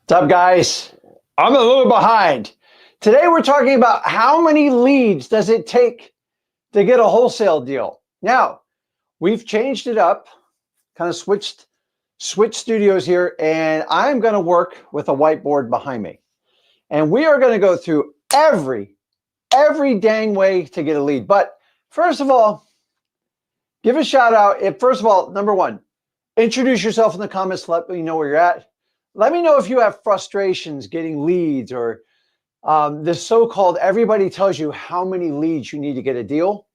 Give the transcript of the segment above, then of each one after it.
What's up, guys? I'm a little behind. Today, we're talking about how many leads does it take to get a wholesale deal. Now, we've changed it up, kind of switched studios here, and I'm going to work with a whiteboard behind me. And we are going to go through every dang way to get a lead. But first of all, give a shout out. First of all, number one, introduce yourself in the comments. Let me know where you're at. Let me know if you have frustrations getting leads or this so-called everybody tells you how many leads you need to get a deal.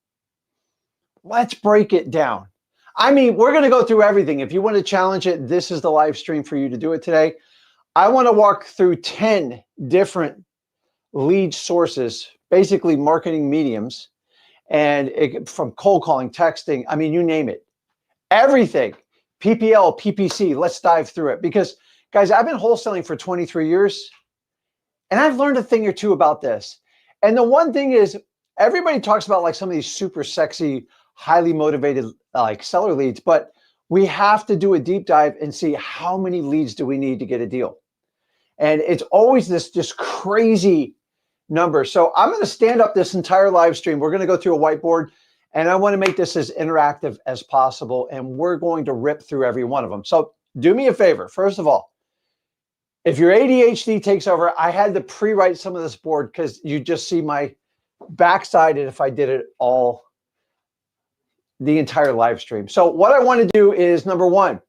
Let's break it down. I mean, we're going to go through everything. If you want to challenge it, this is the live stream for you to do it today. I want to walk through 10 different lead sources, basically marketing mediums, and from cold calling, texting, I mean, you name it. Everything, PPL, PPC, let's dive through it because guys, I've been wholesaling for 23 years, and I've learned a thing or two about this. And the one thing is, everybody talks about like some of these super sexy, highly motivated like seller leads, but we have to do a deep dive and see how many leads do we need to get a deal. And it's always this just crazy number. So I'm going to stand up this entire live stream. We're going to go through a whiteboard, and I want to make this as interactive as possible, and we're going to rip through every one of them. So do me a favor. First of all, if your ADHD takes over, I had to pre-write some of this board because you just see my backside and if I did it all, the entire live stream. So what I want to do is number one.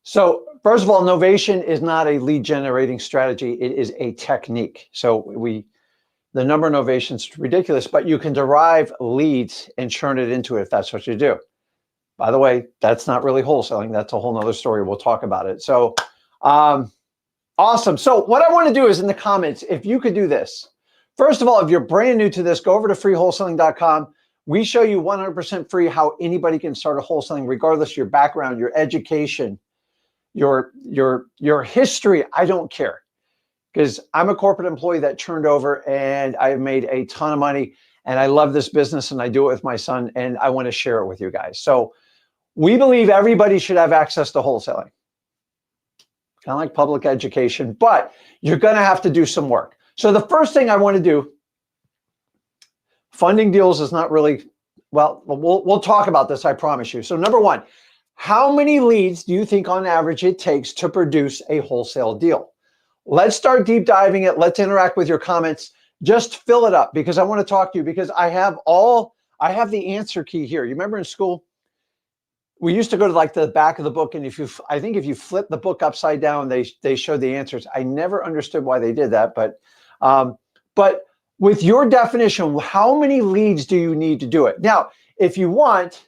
So first of all, novation is not a lead generating strategy. It is a technique. So the number of novation is ridiculous, but you can derive leads and churn it into it if that's what you do. By the way, that's not really wholesaling. That's a whole nother story. We'll talk about it. So awesome. So what I want to do is in the comments, if you could do this. First of all, if you're brand new to this, go over to freewholesaling.com. We show you 100% free how anybody can start a wholesaling, regardless of your background, your education, your history. I don't care because I'm a corporate employee that turned over and I've made a ton of money and I love this business and I do it with my son and I want to share it with you guys. So we believe everybody should have access to wholesaling. Kind of like public education, but you're going to have to do some work. So the first thing I want to do, funding deals is not really, well, we'll talk about this, I promise you. So number one, how many leads do you think on average it takes to produce a wholesale deal? Let's start deep diving it. Let's interact with your comments. Just fill it up because I want to talk to you because I have the answer key here. You remember in school, we used to go to like the back of the book, and I think if you flip the book upside down, they showed the answers. I never understood why they did that, but with your definition, how many leads do you need to do it? Now, if you want,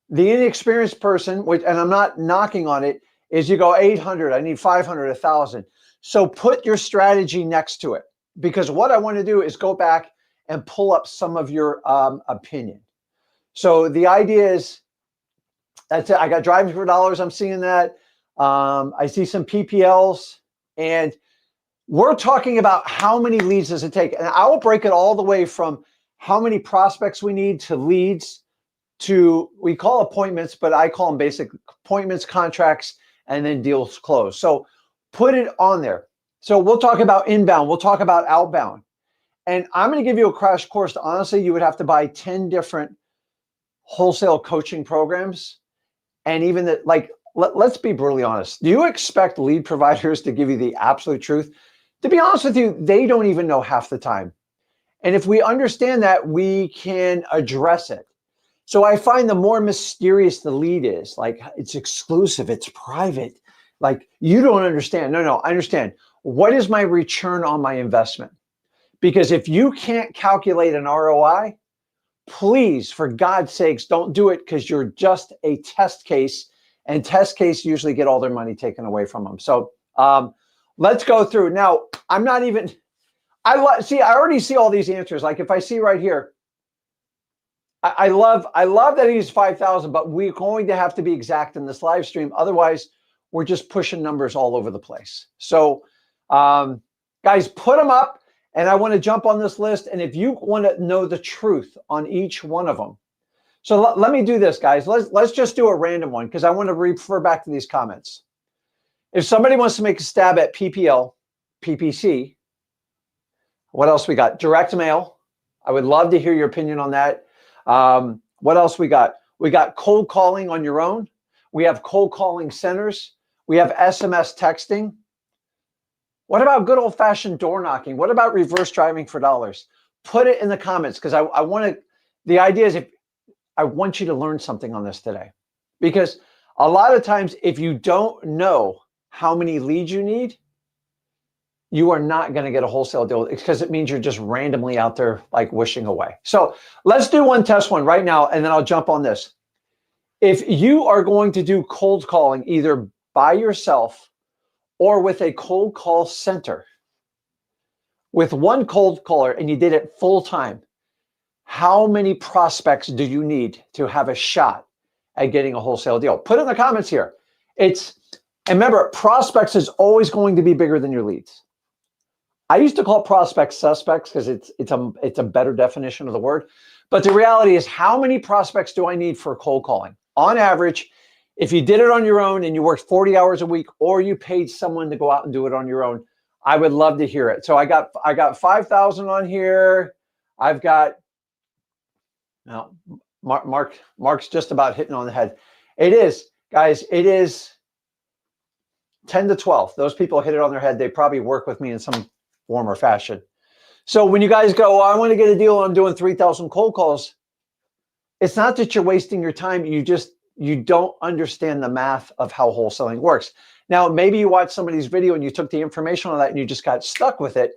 the inexperienced person, and I'm not knocking on it, is you go 800, I need 500, 1,000. So put your strategy next to it because what I want to do is go back and pull up some of your opinion. So the idea is, that's it. I got driving for dollars. I'm seeing that. I see some PPLs, and we're talking about how many leads does it take. And I will break it all the way from how many prospects we need to leads to, we call appointments, but I call them basic appointments, contracts, and then deals closed. So put it on there. So we'll talk about inbound. We'll talk about outbound. And I'm going to give you a crash course. Honestly, you would have to buy 10 different wholesale coaching programs. And even that, like, let's be brutally honest. Do you expect lead providers to give you the absolute truth? To be honest with you, they don't even know half the time. And if we understand that, we can address it. So I find the more mysterious the lead is, like it's exclusive, it's private, like you don't understand. No, I understand. What is my return on my investment? Because if you can't calculate an ROI, please, for God's sakes, don't do it because you're just a test case, and test case usually get all their money taken away from them. So let's go through. Now, I'm not even, I already see all these answers. Like if I see right here, I love that he's 5,000, but we're going to have to be exact in this live stream. Otherwise, we're just pushing numbers all over the place. So guys, put them up. And I want to jump on this list. And if you want to know the truth on each one of them. So let me do this, guys. Let's just do a random one because I want to refer back to these comments. If somebody wants to make a stab at PPL, PPC, what else we got? Direct mail. I would love to hear your opinion on that. What else we got? We got cold calling on your own. We have cold calling centers. We have SMS texting. What about good old-fashioned door knocking? What about reverse driving for dollars? Put it in the comments, because I want to, the idea is, if I want you to learn something on this today, because a lot of times if you don't know how many leads you need, you are not going to get a wholesale deal, because it means you're just randomly out there like wishing away. So let's do one test one right now, and then I'll jump on this. If you are going to do cold calling either by yourself or with a cold call center, with one cold caller, and you did it full time, how many prospects do you need to have a shot at getting a wholesale deal? Put it in the comments here. And remember, prospects is always going to be bigger than your leads. I used to call prospects suspects because it's a better definition of the word. But the reality is, how many prospects do I need for cold calling? On average, if you did it on your own and you worked 40 hours a week, or you paid someone to go out and do it on your own, I would love to hear it. So I got 5,000 on here. I've got, now Mark's just about hitting on the head. It is, guys, it is 10 to 12. Those people hit it on their head. They probably work with me in some form or fashion. So when you guys go, I want to get a deal, I'm doing 3,000 cold calls, it's not that you're wasting your time. You don't understand the math of how wholesaling works. Now, maybe you watched somebody's video and you took the information on that and you just got stuck with it,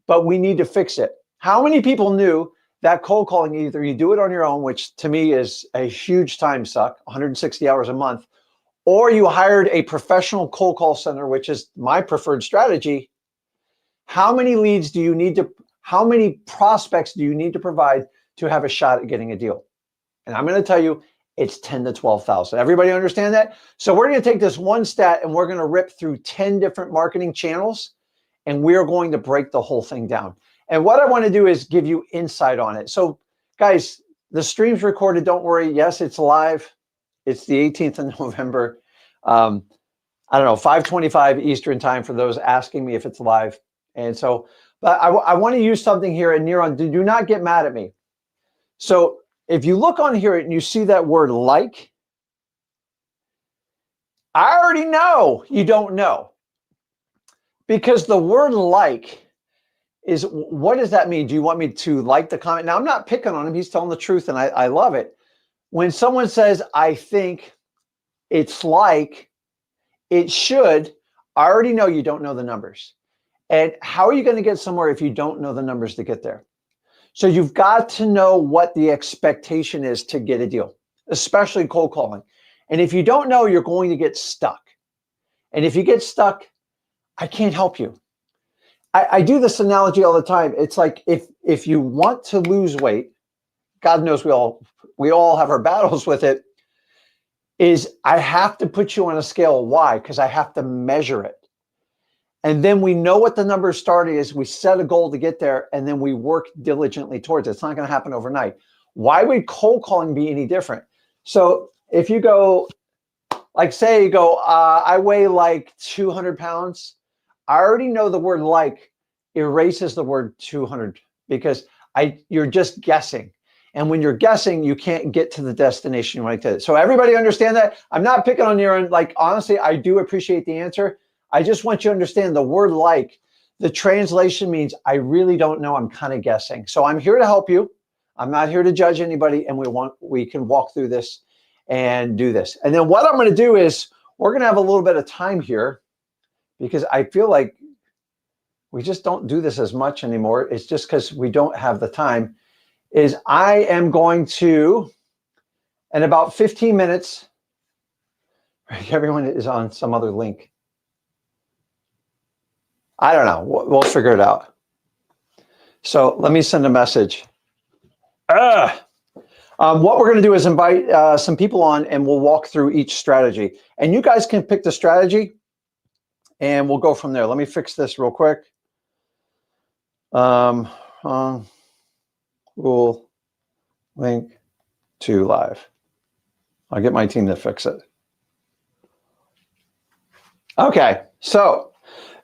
but we need to fix it. How many people knew that cold calling, either you do it on your own, which to me is a huge time suck, 160 hours a month, or you hired a professional cold call center, which is my preferred strategy? How many leads do you need to, how many prospects do you need to provide to have a shot at getting a deal? And I'm going to tell you, it's 10 to 12,000. Everybody understand that? So we're going to take this one stat and we're going to rip through 10 different marketing channels, and we're going to break the whole thing down. And what I want to do is give you insight on it. So guys, the stream's recorded. Don't worry. Yes, it's live. It's the 18th of November. I don't know, 5:25 Eastern time for those asking me if it's live. And so, but I want to use something here, and Neron, do not get mad at me. So if you look on here and you see that word like, I already know you don't know, because the word like is, what does that mean? Do you want me to like the comment? Now, I'm not picking on him. He's telling the truth, and I love it. When someone says, I think it's like, it should, I already know you don't know the numbers. And how are you going to get somewhere if you don't know the numbers to get there? So you've got to know what the expectation is to get a deal, especially cold calling. And if you don't know, you're going to get stuck. And if you get stuck, I can't help you. I do this analogy all the time. It's like if you want to lose weight, God knows we all have our battles with it, is I have to put you on a scale. Why? Because I have to measure it. And then we know what the number starting is. We set a goal to get there, and then we work diligently towards it. It's not going to happen overnight. Why would cold calling be any different? So if you go, like say you go, I weigh like 200 pounds. I already know the word like erases the word 200, because you're just guessing. And when you're guessing, you can't get to the destination you want to get. So everybody understand that? I'm not picking on your end. Like, honestly, I do appreciate the answer. I just want you to understand the word like, the translation means I really don't know. I'm kind of guessing. So I'm here to help you. I'm not here to judge anybody. And we can walk through this and do this. And then what I'm going to do is we're going to have a little bit of time here, because I feel like we just don't do this as much anymore. It's just because we don't have the time. Is I am going to, in about 15 minutes, everyone is on some other link. I don't know. We'll figure it out. So let me send a message. What we're going to do is invite some people on, and we'll walk through each strategy. And you guys can pick the strategy, and we'll go from there. Let me fix this real quick. We'll link to live. I'll get my team to fix it. Okay, so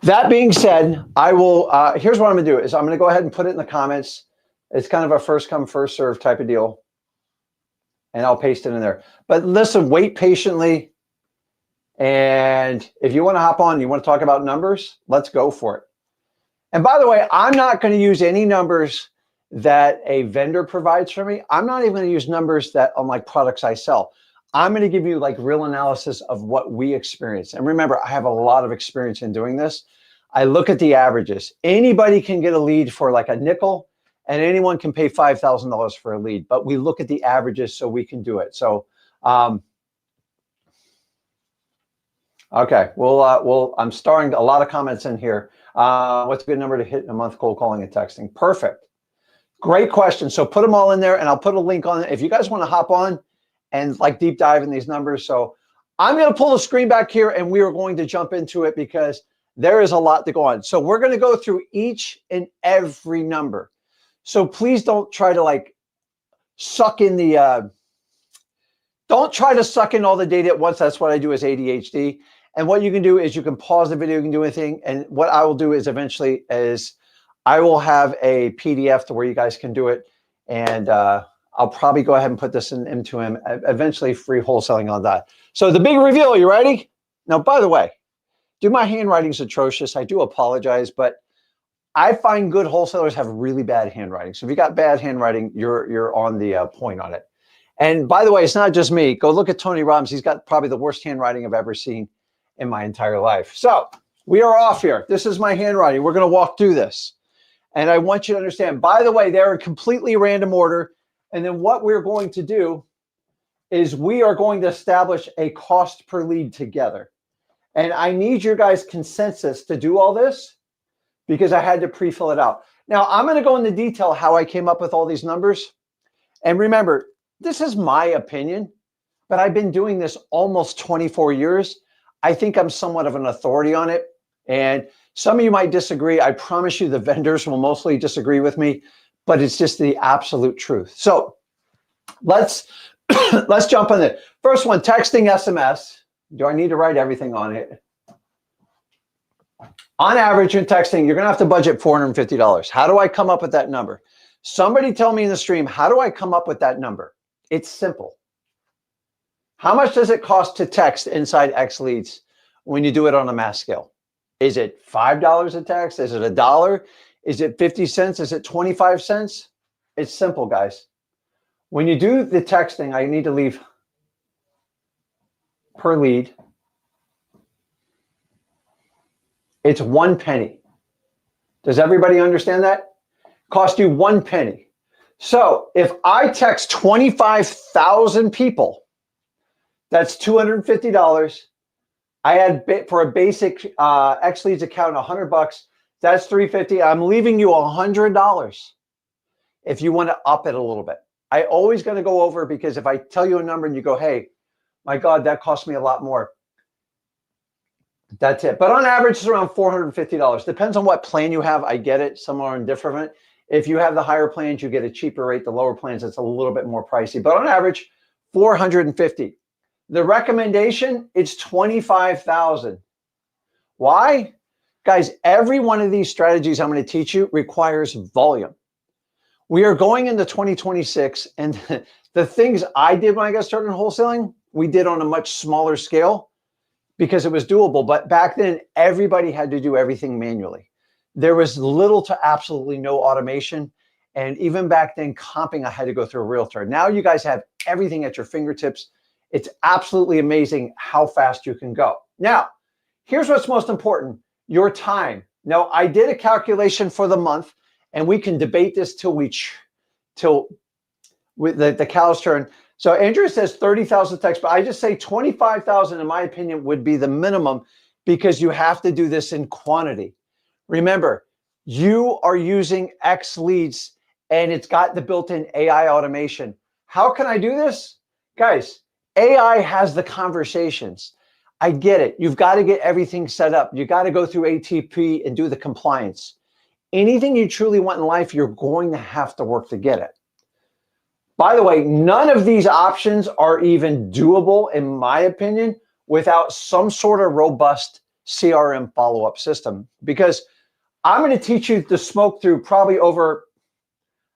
that being said, I will, here's what I'm gonna do is I'm gonna go ahead and put it in the comments. It's kind of a first come, first serve type of deal. And I'll paste it in there. But listen, wait patiently. And if you want to hop on, you want to talk about numbers, let's go for it. And by the way, I'm not going to use any numbers that a vendor provides for me. I'm not even going to use numbers that on like products I sell. I'm going to give you like real analysis of what we experience. And remember, I have a lot of experience in doing this. I look at the averages. Anybody can get a lead for like a nickel, and anyone can pay $5,000 for a lead, but we look at the averages so we can do it. So, okay, I'm starring a lot of comments in here. What's a good number to hit in a month cold calling and texting? Perfect. Great question. So put them all in there, and I'll put a link on it if you guys want to hop on and like deep dive in these numbers. So I'm going to pull the screen back here, and we are going to jump into it because there is a lot to go on. So we're going to go through each and every number. So please don't try to like suck in the, don't try to suck in all the data at once. That's what I do as ADHD. And what you can do is you can pause the video, you can do anything. And what I will do is eventually is I will have a PDF to where you guys can do it. And I'll probably go ahead and put this into him, eventually free wholesaling on that. So the big reveal, you ready? Now, by the way, my handwriting's atrocious. I do apologize, but I find good wholesalers have really bad handwriting. So if you got bad handwriting, you're on the point on it. And by the way, it's not just me. Go look at Tony Robbins. He's got probably the worst handwriting I've ever seen in my entire life. So we are off here. This is my handwriting. We're going to walk through this. And I want you to understand, by the way, they're in completely random order. And then what we're going to do is we are going to establish a cost per lead together. And I need your guys' consensus to do all this because I had to pre-fill it out. Now, I'm going to go into detail how I came up with all these numbers. And remember, this is my opinion, but I've been doing this almost 24 years. I think I'm somewhat of an authority on it. And some of you might disagree. I promise you the vendors will mostly disagree with me, but it's just the absolute truth. So let's jump on it. First one, texting SMS. Do I need to write everything on it? On average, in texting, you're going to have to budget $450. How do I come up with that number? Somebody tell me in the stream, how do I come up with that number? It's simple. How much does it cost to text inside X leads when you do it on a mass scale? Is it $5 a text? Is it $1? Is it 50 cents? Is it 25 cents? It's simple, guys. When you do the texting, I need to leave per lead. It's 1 penny. Does everybody understand that? Cost you 1 penny. So if I text 25,000 people, that's $250. I had for a basic X Leads account, $100. That's $350. I'm leaving you $100 if you want to up it a little bit. I always going to go over because if I tell you a number and you go, hey, my God, that cost me a lot more. That's it. But on average, it's around $450. Depends on what plan you have. I get it. Some are indifferent. If you have the higher plans, you get a cheaper rate. The lower plans, it's a little bit more pricey. But on average, $450. The recommendation, it's $25,000. Why? Guys, every one of these strategies I'm going to teach you requires volume. We are going into 2026, and the things I did when I got started in wholesaling, we did on a much smaller scale because it was doable. But back then, everybody had to do everything manually. There was little to absolutely no automation. And even back then, comping, I had to go through a realtor. Now you guys have everything at your fingertips. It's absolutely amazing how fast you can go. Now, here's what's most important, your time. Now, I did a calculation for the month, and we can debate this till the cows turn. So Andrew says 30,000 texts, but I just say 25,000, in my opinion, would be the minimum because you have to do this in quantity. Remember, you are using X Leads, and it's got the built-in AI automation. How can I do this? Guys, AI has the conversations. I get it. You've got to get everything set up. You got to go through ATP and do the compliance. Anything you truly want in life, you're going to have to work to get it. By the way, none of these options are even doable, in my opinion, without some sort of robust CRM follow-up system, because I'm going to teach you to smoke through probably over,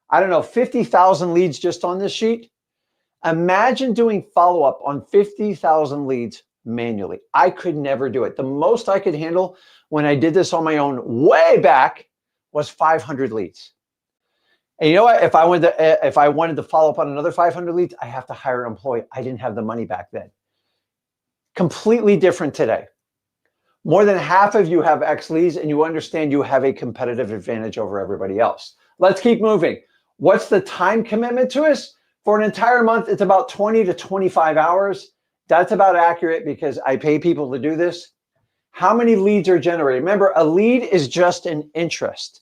I don't know, 50,000 leads just on this sheet. Imagine doing follow-up on 50,000 leads manually. I could never do it. The most I could handle when I did this on my own way back was 500 leads. And you know what? If I wanted to follow up on another 500 leads, I have to hire an employee. I didn't have the money back then. Completely different today. More than half of you have X leads, and you understand you have a competitive advantage over everybody else. Let's keep moving. What's the time commitment to us? For an entire month, it's about 20 to 25 hours. That's about accurate because I pay people to do this. How many leads are generated? Remember, a lead is just an interest.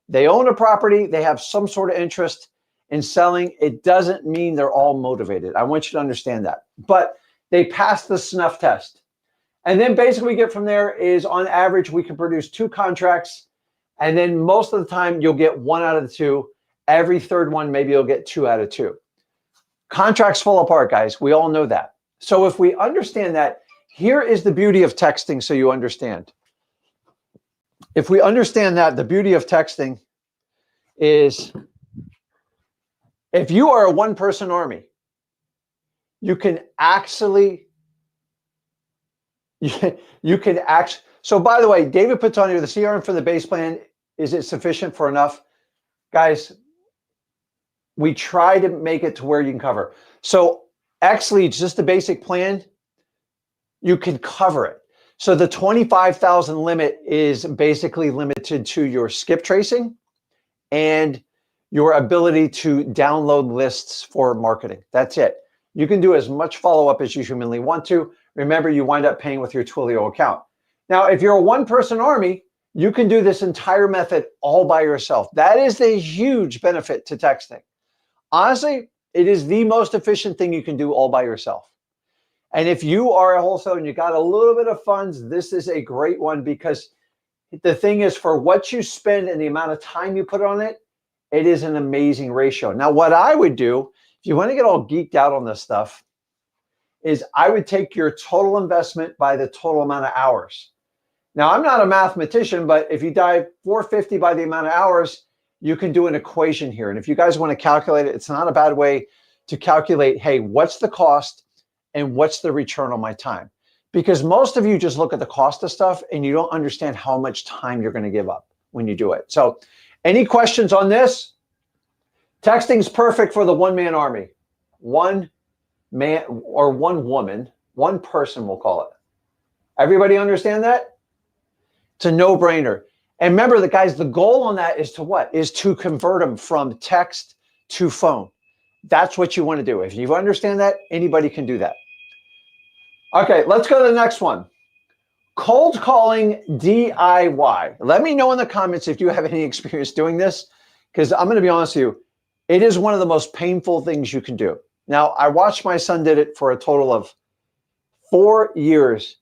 They own a property, they have some sort of interest in selling. It doesn't mean they're all motivated. I want you to understand that. But they pass the snuff test. And then basically we get from there is, on average, we can produce 2 contracts. And then most of the time you'll get 1 out of the 2. Every third one, maybe you'll get 2 out of 2. Contracts fall apart, guys. We all know that. So if we understand that, here is the beauty of texting, so you understand. If we understand that, the beauty of texting is, if you are a one-person army, you can actually, so by the way, David puts on here, the CRM for the base plan, is it sufficient for enough? Guys, we try to make it to where you can cover. So X leads, just the basic plan, you can cover it. So the 25,000 limit is basically limited to your skip tracing and your ability to download lists for marketing. That's it. You can do as much follow-up as you humanly want to. Remember, you wind up paying with your Twilio account. Now, if you're a one-person army, you can do this entire method all by yourself. That is a huge benefit to texting. Honestly, it is the most efficient thing you can do all by yourself. And if you are a wholesaler and you got a little bit of funds, this is a great one, because the thing is, for what you spend and the amount of time you put on it, it is an amazing ratio. Now, what I would do, if you want to get all geeked out on this stuff, is I would take your total investment by the total amount of hours. Now, I'm not a mathematician, but if you dive 450 by the amount of hours, you can do an equation here. And if you guys want to calculate it, it's not a bad way to calculate, hey, what's the cost and what's the return on my time? Because most of you just look at the cost of stuff and you don't understand how much time you're going to give up when you do it. So any questions on this? Texting is perfect for the one-man army. One man or one woman, one person, we'll call it. Everybody understand that? It's a no-brainer. And remember, the guys, the goal on that is to what? Is to convert them from text to phone. That's what you want to do. If you understand that, anybody can do that. Okay, let's go to the next one. Cold calling DIY. Let me know in the comments if you have any experience doing this, because I'm going to be honest with you, it is one of the most painful things you can do. Now, I watched my son did it for a total of 4 years,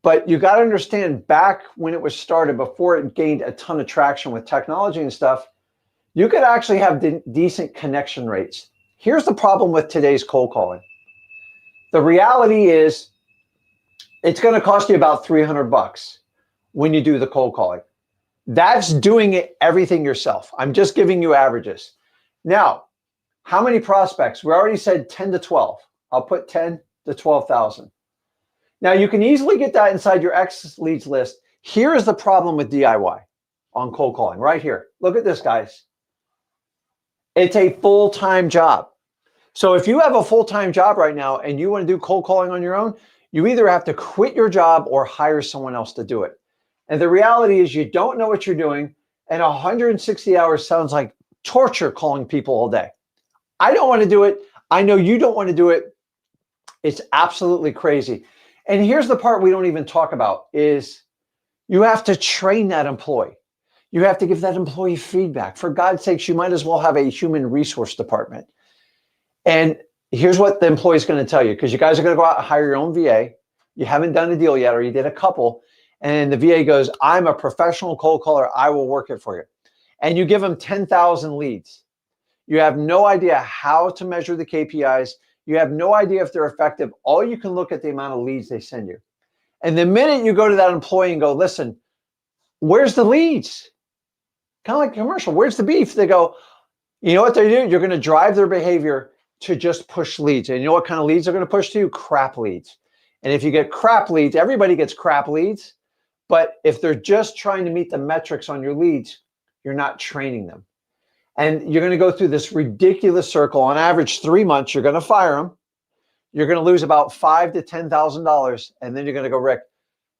but you got to understand, back when it was started, before it gained a ton of traction with technology and stuff, you could actually have decent connection rates. Here's the problem with today's cold calling. The reality is, it's going to cost you about $300 when you do the cold calling. That's doing it everything yourself. I'm just giving you averages. Now, how many prospects? We already said 10 to 12. I'll put 10 to 12,000. Now, you can easily get that inside your X leads list. Here is the problem with DIY on cold calling right here. Look at this, guys. It's a full-time job. So if you have a full-time job right now and you want to do cold calling on your own, you either have to quit your job or hire someone else to do it. And the reality is, you don't know what you're doing, and 160 hours sounds like torture calling people all day. I don't want to do it. I know you don't want to do it. It's absolutely crazy. And here's the part we don't even talk about is you have to train that employee. You have to give that employee feedback. For God's sakes, you might as well have a human resource department. And here's what the employee is going to tell you, because you guys are going to go out and hire your own VA. You haven't done a deal yet, or you did a couple, and the VA goes, I'm a professional cold caller. I will work it for you. And you give them 10,000 leads. You have no idea how to measure the KPIs. You have no idea if they're effective. All you can look at the amount of leads they send you. And the minute you go to that employee and go, listen, where's the leads? Kind of like a commercial, where's the beef? They go, you know what they do? You're going to drive their behavior to just push leads. And you know what kind of leads they're going to push to you? Crap leads. And if you get crap leads, everybody gets crap leads. But if they're just trying to meet the metrics on your leads, you're not training them. And you're going to go through this ridiculous circle. On average, 3 months, you're going to fire them. You're going to lose about $5,000 to $10,000. And then you're going to go, Rick,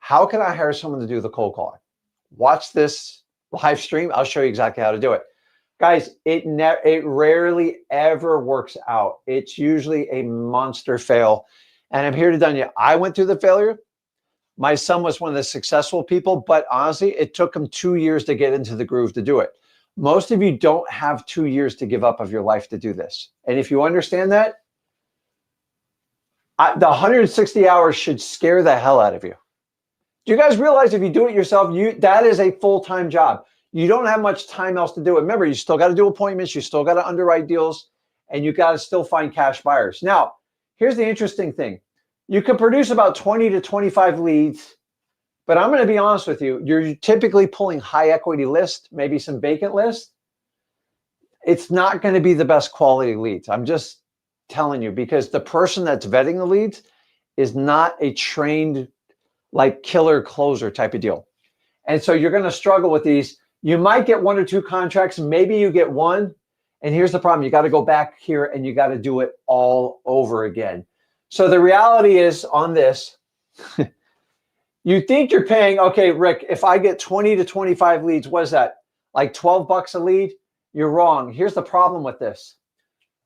how can I hire someone to do the cold calling? Watch this live stream. I'll show you exactly how to do it. Guys, it rarely ever works out. It's usually a monster fail. And I'm here to tell you, I went through the failure. My son was one of the successful people, but honestly, it took him 2 years to get into the groove to do it. Most of you don't have 2 years to give up of your life to do this. And if you understand that, the 160 hours should scare the hell out of you. Do you guys realize if you do it yourself, that is a full-time job? You don't have much time else to do it. Remember, you still got to do appointments. You still got to underwrite deals, and you got to still find cash buyers. Now, here's the interesting thing. You can produce about 20 to 25 leads, but I'm going to be honest with you. You're typically pulling high equity lists, maybe some vacant lists. It's not going to be the best quality leads. I'm just telling you, because the person that's vetting the leads is not a trained, like killer closer type of deal. And so you're going to struggle with these. You might get 1 or 2 contracts. Maybe you get one. And here's the problem. You got to go back here and you got to do it all over again. So the reality is on this, you think you're paying, okay, Rick, if I get 20 to 25 leads, what is that? Like 12 bucks a lead? You're wrong. Here's the problem with this.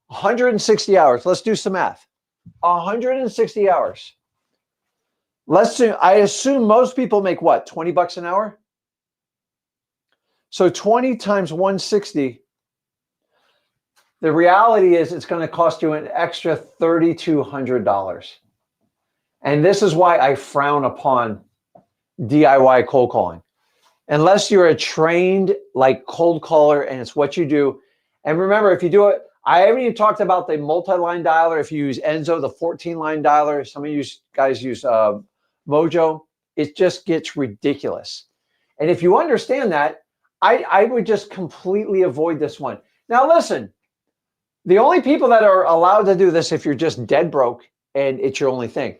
160 hours. Let's do some math. 160 hours. I assume most people make what? 20 bucks an hour? So 20 times 160, the reality is it's going to cost you an extra $3,200. And this is why I frown upon DIY cold calling. Unless you're a trained like cold caller and it's what you do. And remember, if you do it, I haven't even talked about the multi-line dialer. If you use Enzo, the 14-line dialer, some of you guys use Mojo, it just gets ridiculous. And if you understand that, I would just completely avoid this one. Now, listen, the only people that are allowed to do this if you're just dead broke and it's your only thing.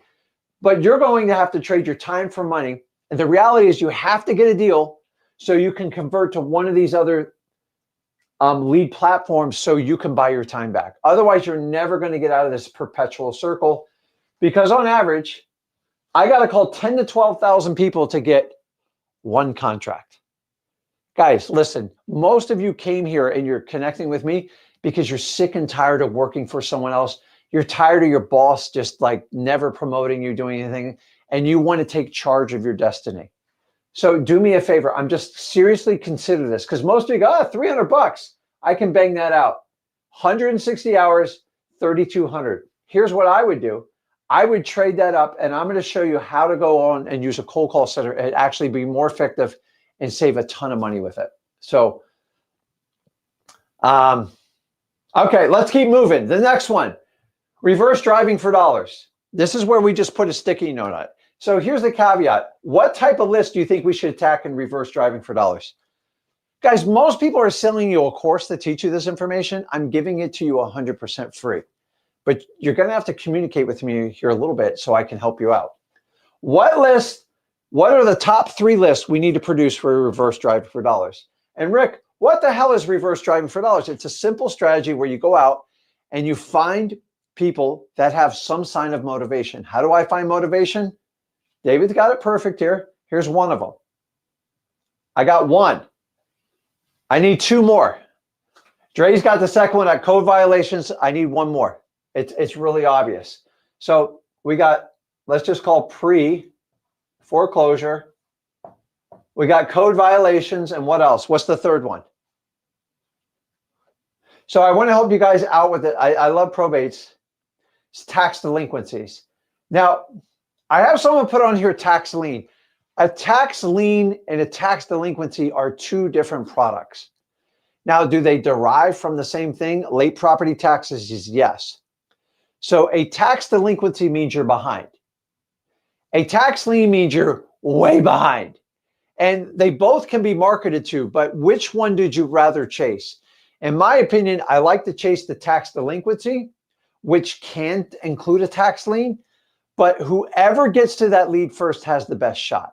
But you're going to have to trade your time for money. And the reality is you have to get a deal so you can convert to one of these other lead platforms so you can buy your time back. Otherwise, you're never going to get out of this perpetual circle, because on average, I got to call 10 to 12,000 people to get one contract. Guys, listen, most of you came here and you're connecting with me because you're sick and tired of working for someone else. You're tired of your boss just like never promoting you, doing anything, and you want to take charge of your destiny. So do me a favor. I'm just seriously consider this, because most of you go, 300 bucks. I can bang that out. 160 hours, 3,200. Here's what I would do. I would trade that up, and I'm going to show you how to go on and use a cold call center and actually be more effective and save a ton of money with it. So, okay, let's keep moving. The next one, reverse driving for dollars. This is where we just put a sticky note on it. So here's the caveat. What type of list do you think we should attack in reverse driving for dollars? Guys, most people are selling you a course to teach you this information. I'm giving it to you 100% free. But you're going to have to communicate with me here a little bit so I can help you out. What are the top 3 lists we need to produce for reverse driving for dollars? And Rick, what the hell is reverse driving for dollars? It's a simple strategy where you go out and you find people that have some sign of motivation. How do I find motivation? David's got it perfect here. Here's one of them. I got one. I need 2 more. Dre's got the second one at code violations. I need 1 more. It's really obvious. So we got, let's just call pre-foreclosure. We got code violations, and what else? What's the third one? So I want to help you guys out with it. I love probates. It's tax delinquencies. Now, I have someone put on here tax lien. A tax lien and a tax delinquency are 2 different products. Now, do they derive from the same thing? Late property taxes is yes. So a tax delinquency means you're behind. A tax lien means you're way behind. And they both can be marketed to, but which one did you rather chase? In my opinion, I like to chase the tax delinquency, which can include a tax lien, but whoever gets to that lead first has the best shot.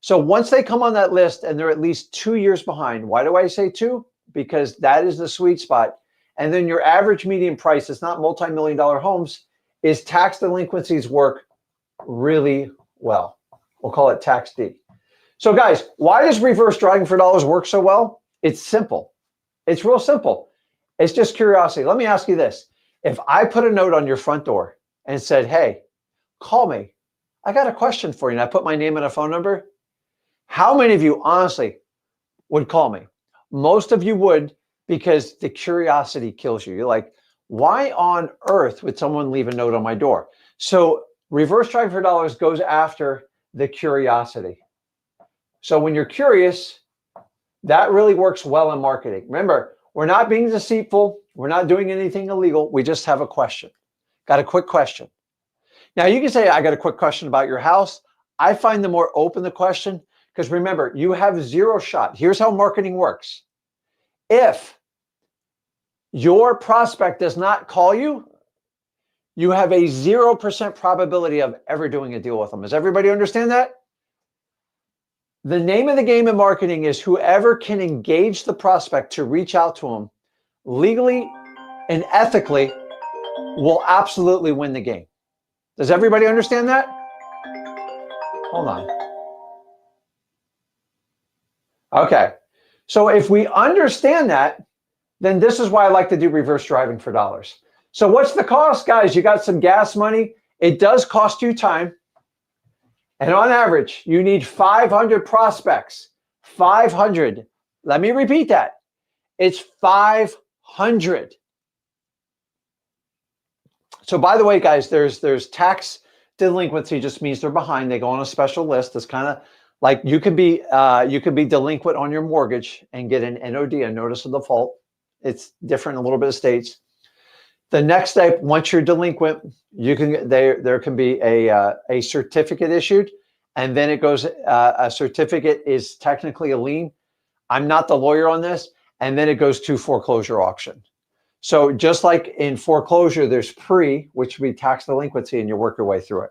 So once they come on that list and they're at least 2 years behind, why do I say 2? Because that is the sweet spot. And then your average median price, it's not multi-million-dollar homes, is tax delinquencies work really well. We'll call it tax D. So guys, why does reverse driving for dollars work so well? It's simple. It's real simple. It's just curiosity. Let me ask you this. If I put a note on your front door and said, hey, call me, I got a question for you, and I put my name and a phone number, how many of you honestly would call me? Most of you would, because the curiosity kills you. You're like, why on earth would someone leave a note on my door? So reverse driving for dollars goes after the curiosity. So when you're curious, that really works well in marketing. Remember, we're not being deceitful. We're not doing anything illegal. We just have a question. Got a quick question. Now you can say, I got a quick question about your house. I find the more open the question, because remember, you have zero shot. Here's how marketing works. If your prospect does not call you, you have a 0% probability of ever doing a deal with them. Does everybody understand that? The name of the game in marketing is whoever can engage the prospect to reach out to them legally and ethically will absolutely win the game. Does everybody understand that? Hold on. Okay. So if we understand that, then this is why I like to do reverse driving for dollars. So what's the cost, guys? You got some gas money. It does cost you time. And on average, you need 500 prospects. 500. Let me repeat that. It's 500. So by the way, guys, there's tax delinquency, just means they're behind. They go on a special list. It's kind of like you could be delinquent on your mortgage and get an NOD, a notice of default. It's different in a little bit of states. The next step, once you're delinquent, you can there can be a certificate issued, and then it goes. A certificate is technically a lien. I'm not the lawyer on this, and then it goes to foreclosure auction. So just like in foreclosure, there's pre, which would be tax delinquency, and you work your way through it.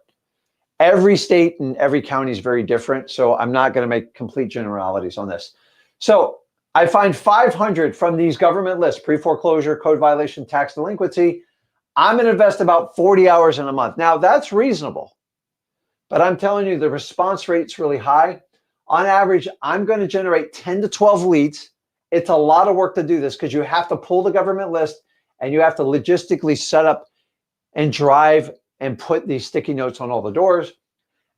Every state and every county is very different, so I'm not going to make complete generalities on this. So I find 500 from these government lists, pre-foreclosure, code violation, tax delinquency. I'm going to invest about 40 hours in a month. Now, that's reasonable, but I'm telling you, the response rate's really high. On average, I'm going to generate 10 to 12 leads. It's a lot of work to do this because you have to pull the government list and you have to logistically set up and drive and put these sticky notes on all the doors.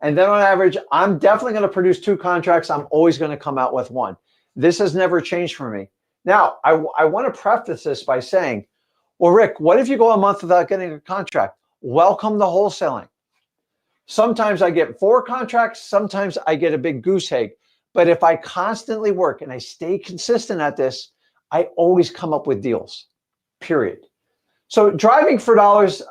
And then on average, I'm definitely going to produce 2 contracts. I'm always going to come out with 1. This has never changed for me. Now, I want to preface this by saying, well, Rick, what if you go a month without getting a contract? Welcome to wholesaling. Sometimes I get 4 contracts. Sometimes I get a big goose egg. But if I constantly work and I stay consistent at this, I always come up with deals, period. So driving for dollars,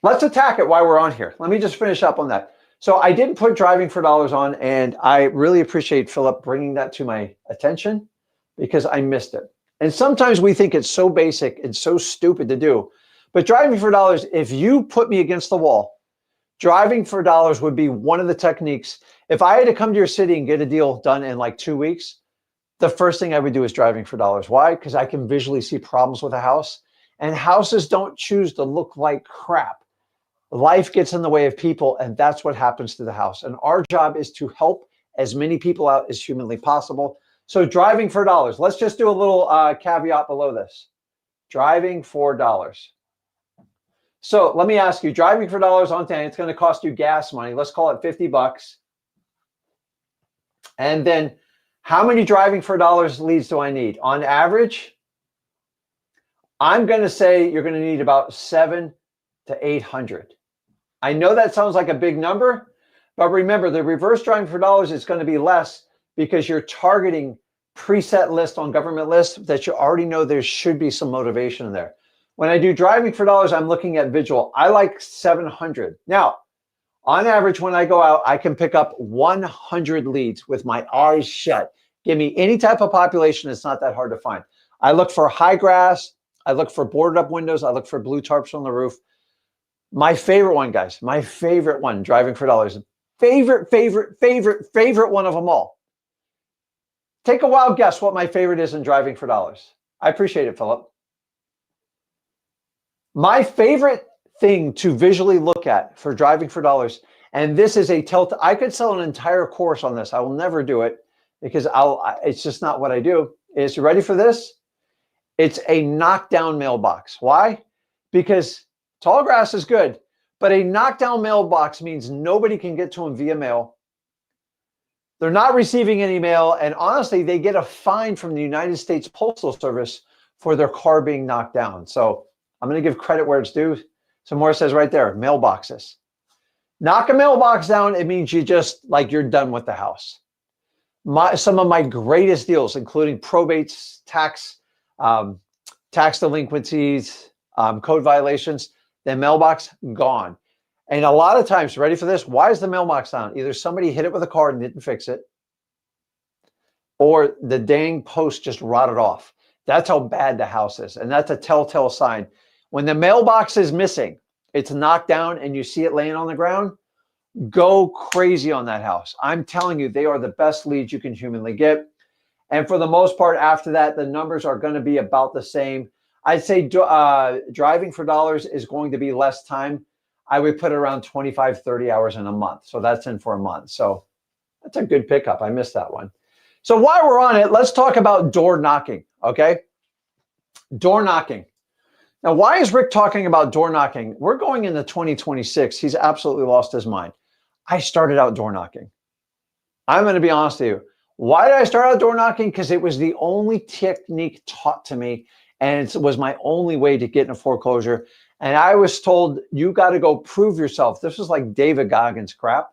let's attack it while we're on here. Let me just finish up on that. So I didn't put driving for dollars on, and I really appreciate Philip bringing that to my attention because I missed it. And sometimes we think it's so basic and so stupid to do. But driving for dollars, if you put me against the wall, driving for dollars would be one of the techniques. If I had to come to your city and get a deal done in like 2 weeks, the first thing I would do is driving for dollars. Why? Because I can visually see problems with a house, and houses don't choose to look like crap. Life gets in the way of people, and that's what happens to the house. And our job is to help as many people out as humanly possible. So driving for dollars. Let's just do a little caveat below this. Driving for dollars. So let me ask you, driving for dollars on 10, it's going to cost you gas money. Let's call it 50 bucks. And then how many driving for dollars leads do I need? On average, I'm going to say you're going to need about 700 to 800. I know that sounds like a big number, but remember, the reverse driving for dollars is going to be less because you're targeting preset list on government lists that you already know there should be some motivation in there. When I do driving for dollars, I'm looking at visual. I like 700. Now, On average, when I go out, I can pick up 100 leads with my eyes shut. Give me any type of population. It's not that hard to find. I look for high grass. I look for boarded up windows. I look for blue tarps on the roof. My favorite one, guys, my favorite one, driving for dollars. Favorite one of them all. Take a wild guess what my favorite is in driving for dollars. I appreciate it, Philip. My favorite thing to visually look at for driving for dollars, and this is a telltale. I could sell an entire course on this. I will never do it because it's just not what I do. Is you ready for this? It's a knockdown mailbox. Why? Because tall grass is good, but a knockdown mailbox means nobody can get to them via mail. They're not receiving any mail, and honestly, they get a fine from the United States Postal Service for their car being knocked down. So I'm going to give credit where it's due. So Moore says right there, mailboxes. Knock a mailbox down, it means you're done with the house. Some of my greatest deals, including probates, tax delinquencies, code violations, the mailbox gone. And a lot of times, ready for this? Why is the mailbox down? Either somebody hit it with a car and didn't fix it, or the dang post just rotted off. That's how bad the house is. And that's a telltale sign. When the mailbox is missing, it's knocked down and you see it laying on the ground, go crazy on that house. I'm telling you, they are the best leads you can humanly get. And for the most part, after that, the numbers are going to be about the same. I'd say driving for dollars is going to be less time. I would put around 25, 30 hours in a month. So that's in for a month. So that's a good pickup. I missed that one. So while we're on it, let's talk about door knocking, okay? Door knocking. Now, why is Rick talking about door knocking? We're going into 2026. He's absolutely lost his mind. I started out door knocking. I'm going to be honest with you. Why did I start out door knocking? Because it was the only technique taught to me, and it was my only way to get in a foreclosure. And I was told, you got to go prove yourself. This was like David Goggins crap.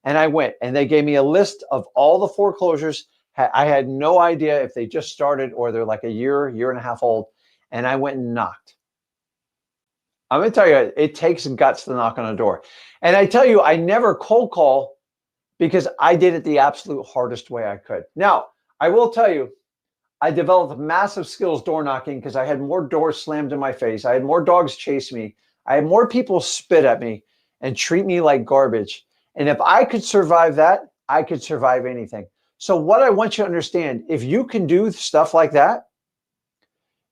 And I went, and they gave me a list of all the foreclosures. I had no idea if they just started or they're like a year and a half old. And I went and knocked. I'm going to tell you, it takes guts to knock on a door. And I tell you, I never cold call because I did it the absolute hardest way I could. Now, I will tell you, I developed massive skills door knocking because I had more doors slammed in my face. I had more dogs chase me. I had more people spit at me and treat me like garbage. And if I could survive that, I could survive anything. So what I want you to understand, if you can do stuff like that,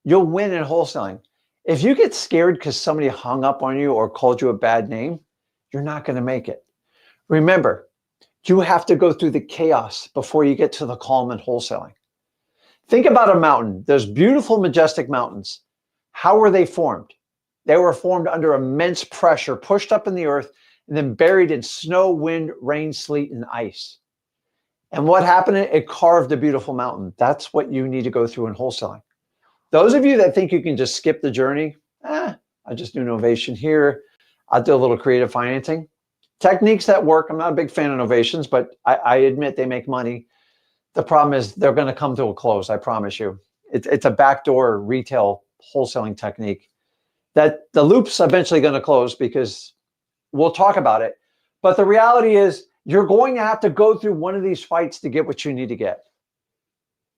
you'll win in wholesaling. If you get scared because somebody hung up on you or called you a bad name, you're not going to make it. Remember, you have to go through the chaos before you get to the calm in wholesaling. Think about a mountain. Those beautiful, majestic mountains. How were they formed? They were formed under immense pressure, pushed up in the earth, and then buried in snow, wind, rain, sleet, and ice. And what happened? It carved a beautiful mountain. That's what you need to go through in wholesaling. Those of you that think you can just skip the journey, I just do novation here. I'll do a little creative financing. Techniques that work. I'm not a big fan of novations, but I admit they make money. The problem is they're going to come to a close, I promise you. It's a backdoor retail wholesaling technique that the loop's eventually going to close because we'll talk about it. But the reality is you're going to have to go through one of these fights to get what you need to get.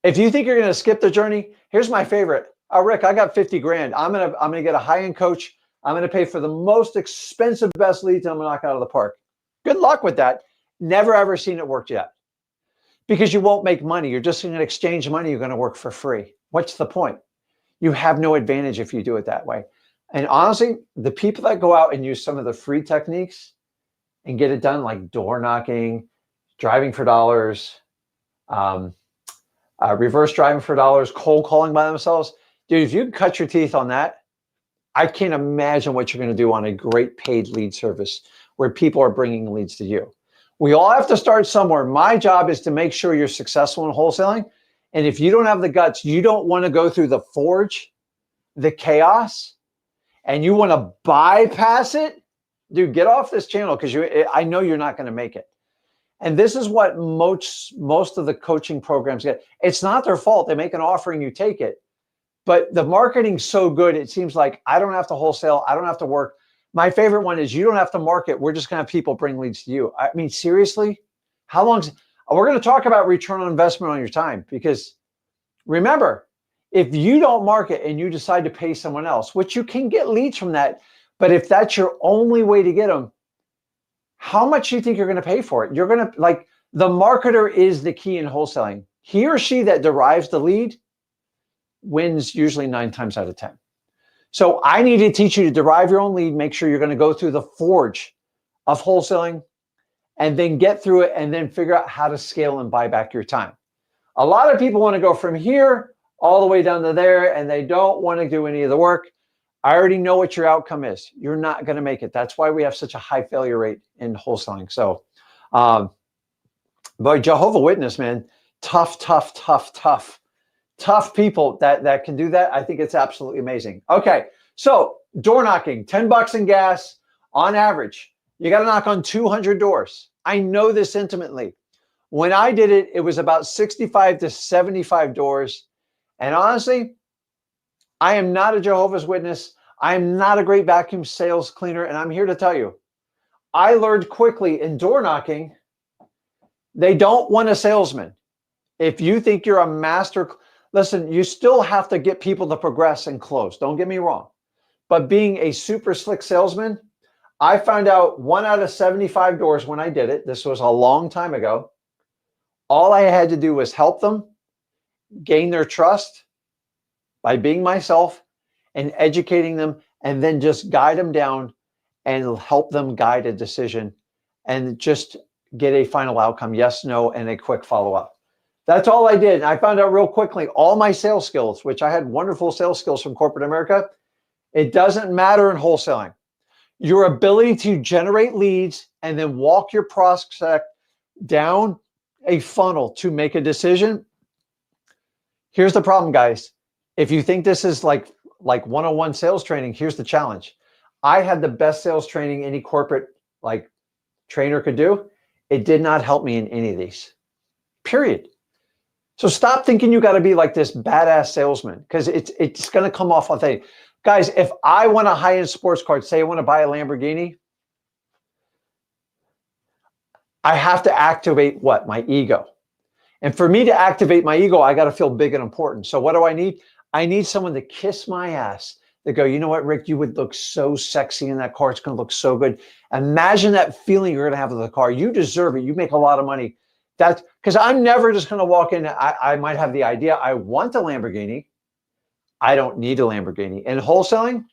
If you think you're going to skip the journey, here's my favorite. Oh, Rick, I got 50 grand. I'm gonna get a high-end coach. I'm gonna pay for the most expensive, best leads, and I'm gonna knock it out of the park. Good luck with that. Never ever seen it work yet. Because you won't make money. You're just going to exchange money. You're going to work for free. What's the point? You have no advantage if you do it that way. And honestly, the people that go out and use some of the free techniques and get it done, like door knocking, driving for dollars, reverse driving for dollars, cold calling by themselves. Dude, if you can cut your teeth on that, I can't imagine what you're going to do on a great paid lead service where people are bringing leads to you. We all have to start somewhere. My job is to make sure you're successful in wholesaling. And if you don't have the guts, you don't want to go through the forge, the chaos, and you want to bypass it, dude, get off this channel because I know you're not going to make it. And this is what most of the coaching programs get. It's not their fault. They make an offering, you take it. But the marketing's so good, it seems like I don't have to wholesale. I don't have to work. My favorite one is you don't have to market. We're just going to have people bring leads to you. I mean, seriously, how long? We're going to talk about return on investment on your time, because remember, if you don't market and you decide to pay someone else, which you can get leads from that, but if that's your only way to get them, how much do you think you're going to pay for it? You're going to, like, the marketer is the key in wholesaling. He or she that derives the lead wins usually 9 times out of 10. So I need to teach you to derive your own lead, make sure you're going to go through the forge of wholesaling, and then get through it and then figure out how to scale and buy back your time. A lot of people want to go from here all the way down to there, and they don't want to do any of the work. I already know what your outcome is. You're not going to make it. That's why we have such a high failure rate in wholesaling. So, but Jehovah's Witness, man, tough people that can do that. I think it's absolutely amazing. Okay, so door knocking, $10 in gas on average. You got to knock on 200 doors. I know this intimately. When I did it, it was about 65 to 75 doors. And honestly, I am not a Jehovah's Witness. I am not a great vacuum sales cleaner. And I'm here to tell you, I learned quickly in door knocking, they don't want a salesman. If you think you're a master, listen, you still have to get people to progress and close. Don't get me wrong. But being a super slick salesman, I found out 1 out of 75 doors when I did it. This was a long time ago. All I had to do was help them gain their trust by being myself and educating them, and then just guide them down and help them guide a decision and just get a final outcome, yes, no, and a quick follow-up. That's all I did. And I found out real quickly, all my sales skills, which I had wonderful sales skills from corporate America, it doesn't matter in wholesaling. Your ability to generate leads and then walk your prospect down a funnel to make a decision. Here's the problem, guys. If you think this is like 101 sales training, here's the challenge. I had the best sales training any corporate trainer could do. It did not help me in any of these, period. So stop thinking you got to be like this badass salesman, because it's going to come off authentic. Guys, if I want a high-end sports car, say I want to buy a Lamborghini, I have to activate what? My ego. And for me to activate my ego, I got to feel big and important. So what do I need? I need someone to kiss my ass. They go, you know what, Rick, you would look so sexy in that car. It's going to look so good. Imagine that feeling you're going to have with the car. You deserve it. You make a lot of money. That's because I'm never just going to walk in. I might have the idea. I want a Lamborghini. I don't need a Lamborghini. In wholesaling,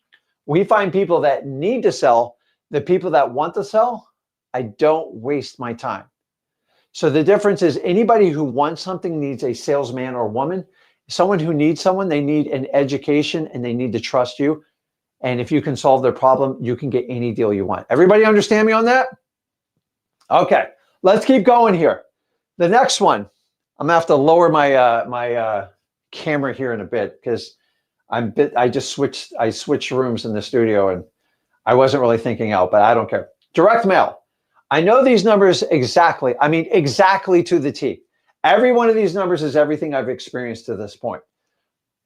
we find people that need to sell. The people that want to sell, I don't waste my time. So the difference is anybody who wants something needs a salesman or woman. Someone who needs someone, they need an education and they need to trust you. And if you can solve their problem, you can get any deal you want. Everybody understand me on that? Okay, let's keep going here. The next one, I'm gonna have to lower my camera here in a bit because I switched rooms in the studio and I wasn't really thinking out, but I don't care. Direct mail. I know these numbers exactly. I mean, exactly to the T. Every one of these numbers is everything I've experienced to this point.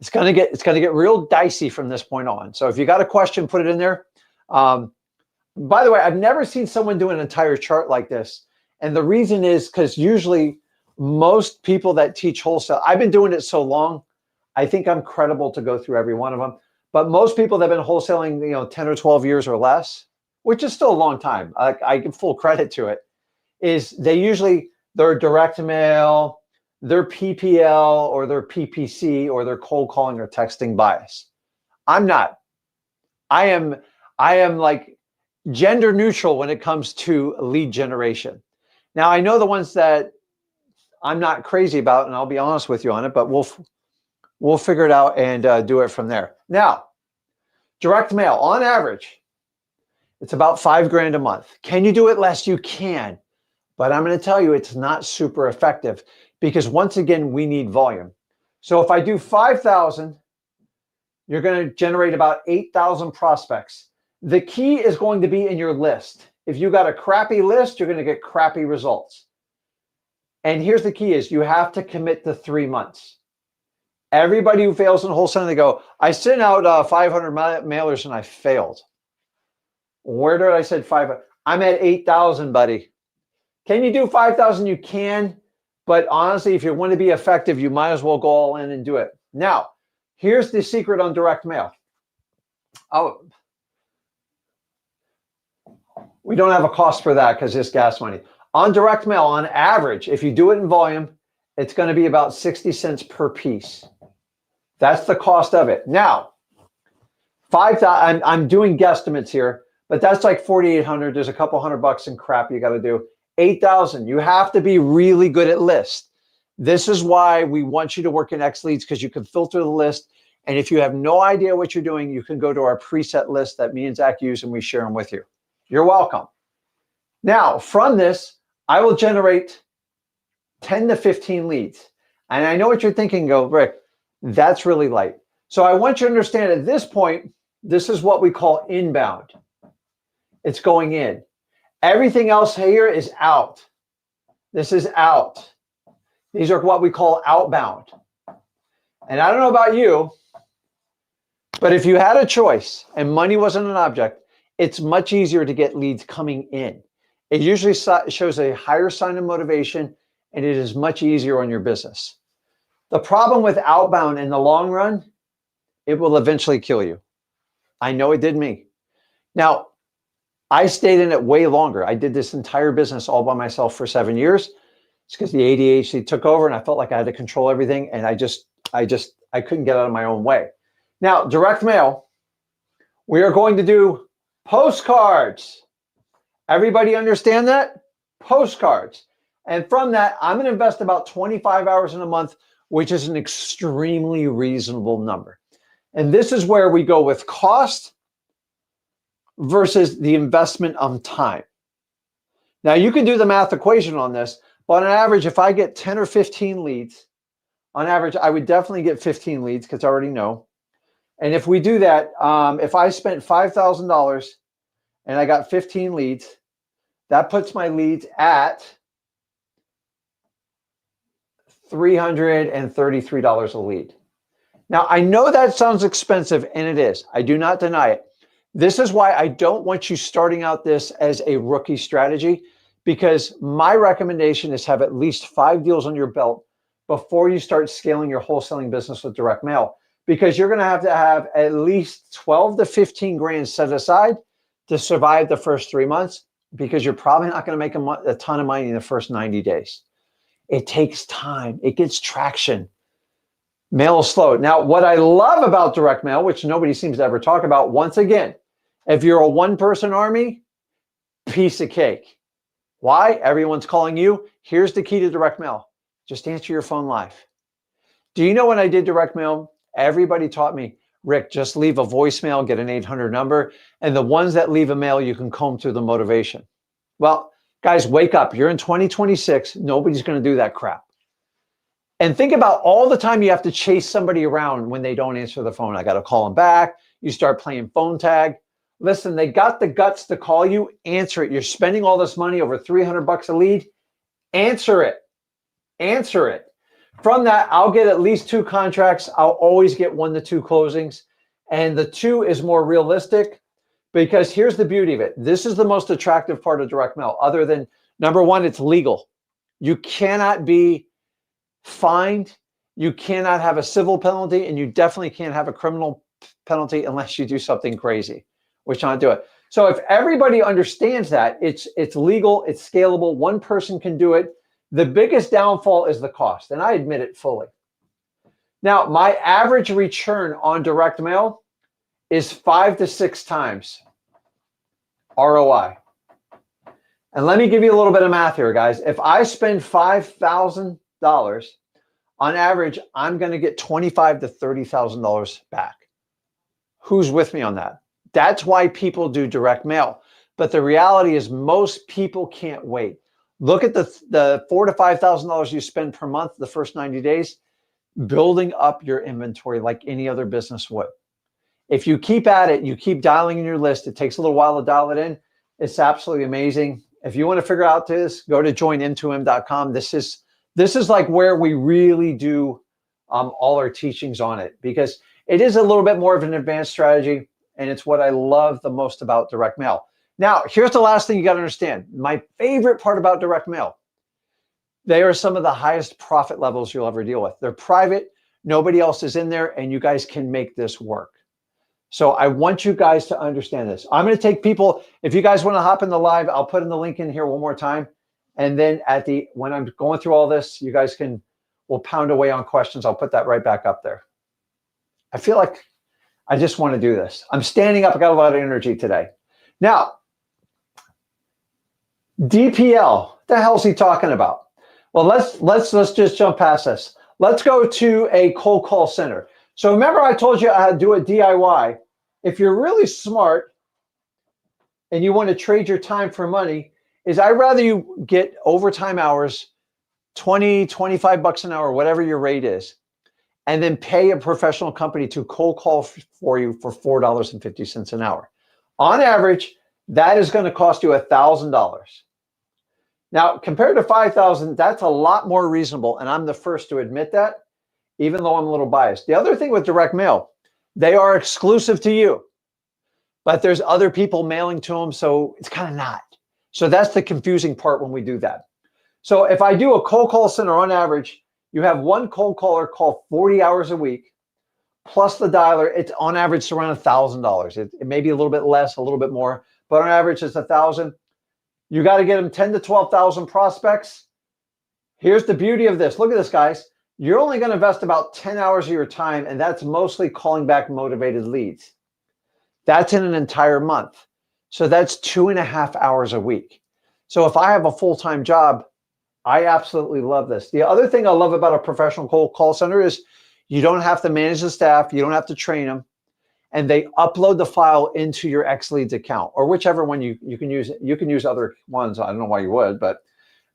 It's gonna get real dicey from this point on. So if you got a question, put it in there. By the way, I've never seen someone do an entire chart like this. And the reason is because usually most people that teach wholesale, I've been doing it so long, I think I'm credible to go through every one of them. But most people that have been wholesaling, 10 or 12 years or less, which is still a long time, I give full credit to it, is they're direct mail, they're PPL, or they're PPC, or they're cold calling or texting bias. I'm not. I am like gender neutral when it comes to lead generation. Now, I know the ones that I'm not crazy about, and I'll be honest with you on it, but we'll figure it out and do it from there. Now, direct mail, on average, it's about $5,000 a month. Can you do it less? You can. But I'm going to tell you it's not super effective because once again, we need volume. So if I do 5,000, you're going to generate about 8,000 prospects. The key is going to be in your list. If you got a crappy list, you're going to get crappy results. And here's the key is you have to commit to 3 months. Everybody who fails in wholesaling, they go, I sent out 500 mailers and I failed. Where did I said 5? I'm at 8,000, buddy. Can you do 5,000? You can. But honestly, if you want to be effective, you might as well go all in and do it. Now, here's the secret on direct mail. Oh, we don't have a cost for that because it's gas money. On direct mail, on average, if you do it in volume, it's going to be about 60 cents per piece. That's the cost of it. Now, 5,000, I'm doing guesstimates here, but that's like 4,800. There's a couple $100 in crap you got to do. 8,000, you have to be really good at list. This is why we want you to work in X Leads, because you can filter the list. And if you have no idea what you're doing, you can go to our preset list that me and Zach use and we share them with you. You're welcome. Now, from this, I will generate 10 to 15 leads. And I know what you're thinking, go, Rick, that's really light. So I want you to understand at this point, this is what we call inbound. It's going in. Everything else here is out. This is out. These are what we call outbound. And I don't know about you, but if you had a choice and money wasn't an object, it's much easier to get leads coming in. It usually shows a higher sign of motivation, and it is much easier on your business. The problem with outbound in the long run, it will eventually kill you. I know it did me. Now, I stayed in it way longer. I did this entire business all by myself for 7 years. It's because the ADHD took over and I felt like I had to control everything. And I couldn't get out of my own way. Now, direct mail, we are going to do postcards. Everybody understand that? Postcards. And from that, I'm going to invest about 25 hours in a month, which is an extremely reasonable number. And this is where we go with cost versus the investment of time. Now, you can do the math equation on this, but on average, if I get 10 or 15 leads, on average, I would definitely get 15 leads because I already know. And if we do that, if I spent $5,000 and I got 15 leads, that puts my leads at $333 a lead. Now, I know that sounds expensive, and it is. I do not deny it. This is why I don't want you starting out this as a rookie strategy, because my recommendation is have at least 5 deals on your belt before you start scaling your wholesaling business with direct mail, because you're going to have at least 12 to 15 grand set aside to survive the first 3 months, because you're probably not going to make a ton of money in the first 90 days. It takes time. It gets traction. Mail is slow. Now, what I love about direct mail, which nobody seems to ever talk about, once again, if you're a one-person army, piece of cake. Why? Everyone's calling you. Here's the key to direct mail. Just answer your phone live. Do you know when I did direct mail, everybody taught me, Rick, just leave a voicemail, get an 800 number, and the ones that leave a mail, you can comb through the motivation. Well, guys, wake up. You're in 2026. Nobody's going to do that crap. And think about all the time you have to chase somebody around when they don't answer the phone. I got to call them back. You start playing phone tag. Listen, they got the guts to call you. Answer it. You're spending all this money, over $300 a lead. Answer it. Answer it. From that, I'll get at least 2 contracts. I'll always get 1 to 2 closings. And the 2 is more realistic, because here's the beauty of it. This is the most attractive part of direct mail, other than, number one, it's legal. You cannot be fined. You cannot have a civil penalty, and you definitely can't have a criminal penalty unless you do something crazy, which I do it. So if everybody understands that, it's legal, it's scalable, one person can do it. The biggest downfall is the cost, and I admit it fully. Now, my average return on direct mail is 5 to 6 times ROI. And let me give you a little bit of math here, guys. If I spend $5,000, on average, I'm going to get $25,000 to $30,000 back. Who's with me on that? That's why people do direct mail. But the reality is most people can't wait. Look at the $4,000 to $5,000 you spend per month the first 90 days, building up your inventory like any other business would. If you keep at it, you keep dialing in your list. It takes a little while to dial it in. It's absolutely amazing. If you want to figure out this, go to join2m.com. This is like where we really do all our teachings on it, because it is a little bit more of an advanced strategy, and it's what I love the most about direct mail. Now, here's the last thing you got to understand. My favorite part about direct mail. They are some of the highest profit levels you'll ever deal with. They're private. Nobody else is in there, and you guys can make this work. So I want you guys to understand this. I'm going to take people, if you guys want to hop in the live, I'll put in the link in here one more time. And then when I'm going through all this, you guys we'll pound away on questions. I'll put that right back up there. I feel like I just want to do this. I'm standing up. I got a lot of energy today. Now, DPL, what the hell is he talking about? Well, let's just jump past this. Let's go to a cold call center. So remember I told you I had to do a DIY. If you're really smart and you want to trade your time for money, I'd rather you get overtime hours, 20, 25 bucks an hour, whatever your rate is, and then pay a professional company to cold call for you for $4.50 an hour. On average, that is going to cost you $1,000. Now, compared to $5,000, that's a lot more reasonable, and I'm the first to admit that, even though I'm a little biased. The other thing with direct mail, they are exclusive to you, but there's other people mailing to them, so it's kind of not. So that's the confusing part when we do that. So if I do a cold call center on average, you have one cold caller call 40 hours a week, plus the dialer, it's on average around $1,000. It may be a little bit less, a little bit more, but on average it's $1,000. You got to get them 10 to 12,000 prospects. Here's the beauty of this. Look at this, guys. You're only going to invest about 10 hours of your time, and that's mostly calling back motivated leads. That's in an entire month. So that's 2.5 hours a week. So if I have a full-time job, I absolutely love this. The other thing I love about a professional cold call center is you don't have to manage the staff. You don't have to train them. And they upload the file into your XLeads account, or whichever one you can use. You can use other ones. I don't know why you would, but,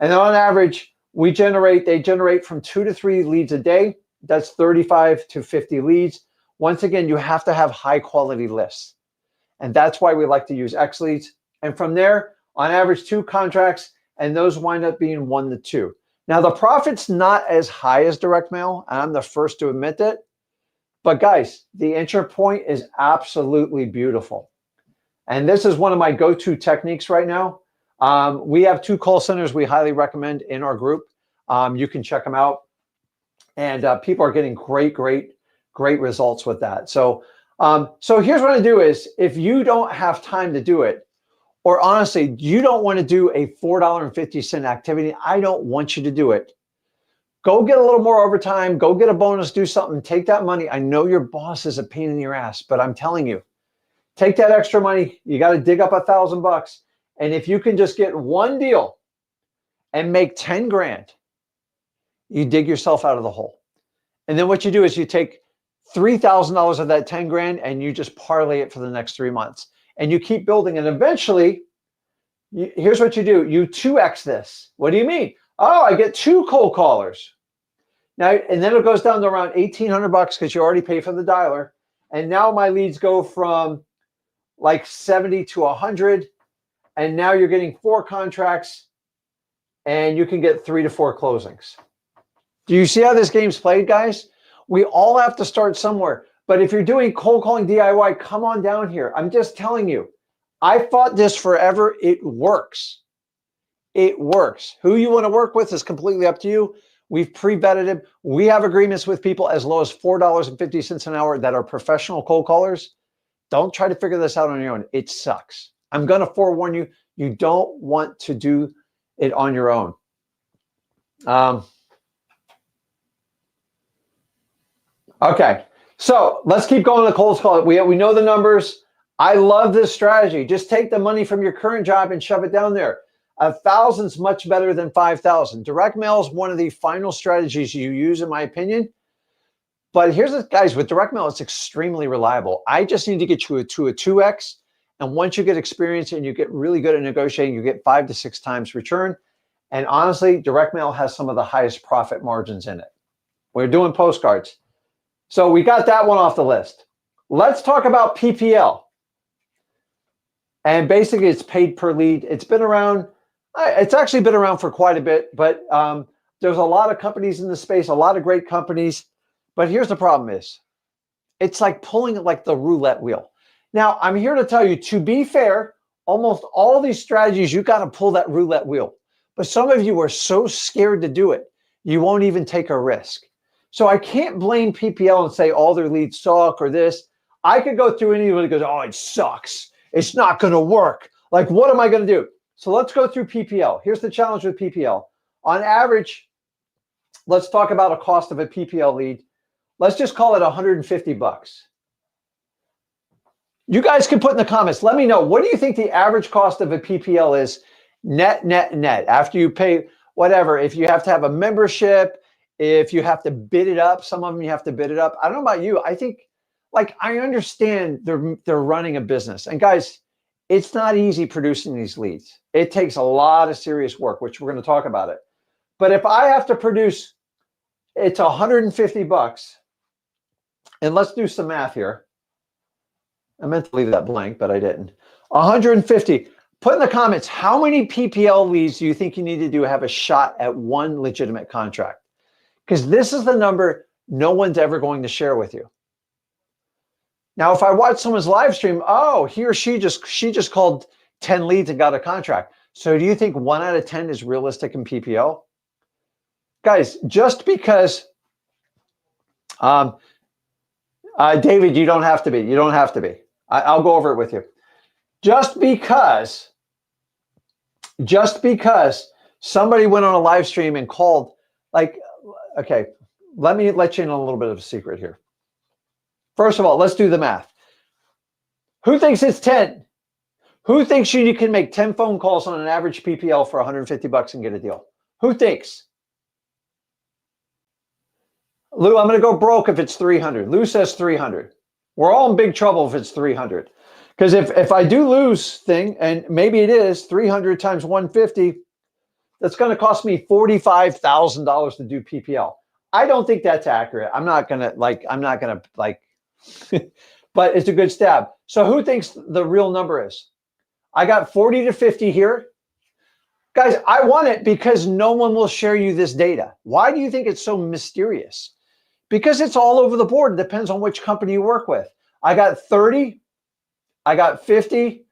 and then on average, they generate from 2 to 3 leads a day. That's 35 to 50 leads. Once again, you have to have high quality lists. And that's why we like to use XLeads. And from there, on average, 2 contracts, and those wind up being 1 to 2. Now, the profit's not as high as direct mail, and I'm the first to admit that. But guys, the entry point is absolutely beautiful. And this is one of my go-to techniques right now. We have 2 call centers we highly recommend in our group. You can check them out. And people are getting great results with that. So here's what I do is, if you don't have time to do it, or honestly, you don't want to do a $4.50 activity, I don't want you to do it. Go get a little more overtime, go get a bonus, do something, take that money. I know your boss is a pain in your ass, but I'm telling you, take that extra money. You got to dig up $1,000. And if you can just get one deal and make 10 grand, you dig yourself out of the hole. And then what you do is you take $3,000 of that 10 grand and you just parlay it for the next 3 months. And you keep building. And eventually, here's what you do. You 2X this. What do you mean? Oh, I get 2 cold callers. Now, and then it goes down to around $1,800 because you already pay for the dialer. And now my leads go from like 70 to 100. And now you're getting 4 contracts and you can get 3 to 4 closings. Do you see how this game's played, guys? We all have to start somewhere. But if you're doing cold calling DIY, come on down here. I'm just telling you, I fought this forever. It works. It works. Who you want to work with is completely up to you. We've pre-vetted it. We have agreements with people as low as $4.50 an hour that are professional cold callers. Don't try to figure this out on your own. It sucks. I'm going to forewarn you, you don't want to do it on your own. Okay, so let's keep going to cold call. We know the numbers. I love this strategy. Just take the money from your current job and shove it down there. 1,000's much better than 5,000. Direct mail is one of the final strategies you use, in my opinion. But here's the guys, with direct mail, it's extremely reliable. I just need to get you to a 2X. And once you get experience and you get really good at negotiating, you get 5 to 6 times return. And honestly, direct mail has some of the highest profit margins in it. We're doing postcards. So we got that one off the list. Let's talk about PPL. And basically, it's paid per lead. It's been around. It's actually been around for quite a bit, but there's a lot of companies in the space, a lot of great companies. But here's the problem is, it's like pulling it like the roulette wheel. Now, I'm here to tell you, to be fair, almost all these strategies, you got to pull that roulette wheel. But some of you are so scared to do it, you won't even take a risk. So I can't blame PPL and say all their leads suck or this. I could go through anyone who goes, oh, it sucks. It's not going to work. Like, what am I going to do? So let's go through PPL. Here's the challenge with PPL. On average, let's talk about a cost of a PPL lead. Let's just call it $150. You guys can put in the comments, let me know, what do you think the average cost of a PPL is net, after you pay whatever, if you have to have a membership, if you have to bid it up, some of them you have to bid it up. I don't know about you. I think, like, I understand they're running a business. And guys, it's not easy producing these leads. It takes a lot of serious work, which we're going to talk about it. But if I have to produce, it's $150. And let's do some math here. I meant to leave that blank, but I didn't. 150. Put in the comments, how many PPL leads do you think you need to do have a shot at one legitimate contract? Because this is the number no one's ever going to share with you. Now, if I watch someone's live stream, oh, he or she just called 10 leads and got a contract. So do you think 1 out of 10 is realistic in PPL? Guys, just because, David, you don't have to be. You don't have to be. I'll go over it with you. Just because somebody went on a live stream and called, like, okay, let me let you in on a little bit of a secret here. First of all, let's do the math. Who thinks it's 10? Who thinks you can make 10 phone calls on an average PPL for $150 and get a deal? Who thinks? Lou, I'm going to go broke if it's 300. Lou says 300. We're all in big trouble if it's 300. Because if I do lose thing, and maybe it is 300 times 150, that's going to cost me $45,000 to do PPL. I don't think that's accurate. I'm not going to but it's a good stab. So who thinks the real number is? I got 40 to 50 here. Guys, I want it because no one will share you this data. Why do you think it's so mysterious? Because it's all over the board. It depends on which company you work with. I got 30. I got 50.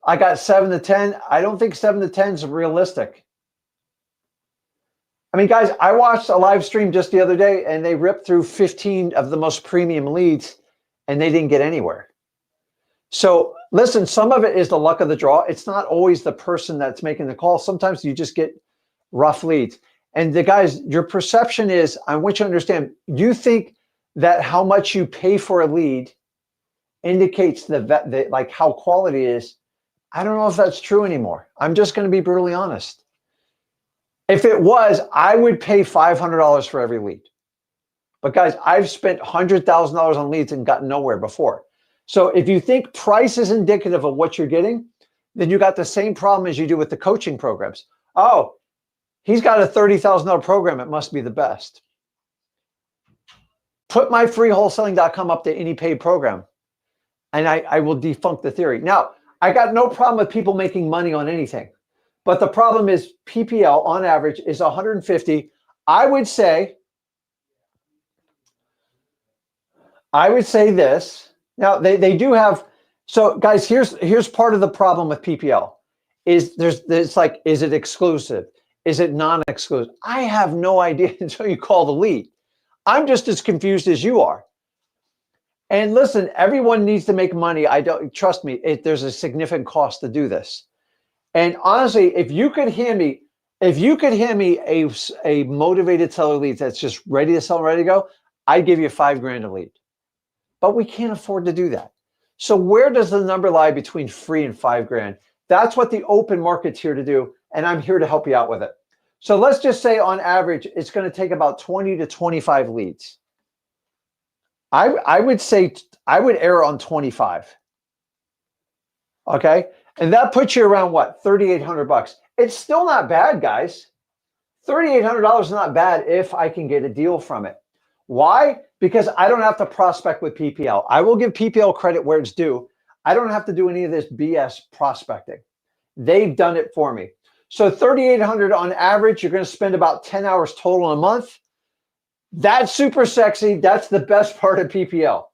I got 7 to 10. I don't think 7 to 10 is realistic. I mean, guys, I watched a live stream just the other day and they ripped through 15 of the most premium leads and they didn't get anywhere. So listen, some of it is the luck of the draw. It's not always the person that's making the call. Sometimes you just get rough leads. And the guys, your perception is, I want you to understand, you think that how much you pay for a lead indicates like how quality is. I don't know if that's true anymore. I'm just going to be brutally honest. If it was, I would pay $500 for every lead. But guys, I've spent $100,000 on leads and gotten nowhere before. So if you think price is indicative of what you're getting, then you got the same problem as you do with the coaching programs. Oh, he's got a $30,000 program. It must be the best. Put my free wholesaling.com up to any paid program, and I will defunct the theory. Now, I got no problem with people making money on anything, but the problem is PPL on average is 150. I would say this. Now they do have. So guys, here's part of the problem with PPL is there's like, is it exclusive? Is it non-exclusive? I have no idea until you call the lead. I'm just as confused as you are. And listen, everyone needs to make money. Trust me, there's a significant cost to do this. And honestly, if you could hand me a motivated seller lead that's just ready to sell, ready to go, I'd give you $5,000 a lead. But we can't afford to do that. So where does the number lie between free and $5,000? That's what the open market's here to do. And I'm here to help you out with it. So let's just say on average, it's going to take about 20 to 25 leads. I would say I would err on 25. Okay. And that puts you around what? $3,800. It's still not bad, guys. $3,800 is not bad if I can get a deal from it. Why? Because I don't have to prospect with PPL. I will give PPL credit where it's due. I don't have to do any of this BS prospecting. They've done it for me. So $3,800 on average, you're going to spend about 10 hours total a month. That's super sexy. That's the best part of PPL.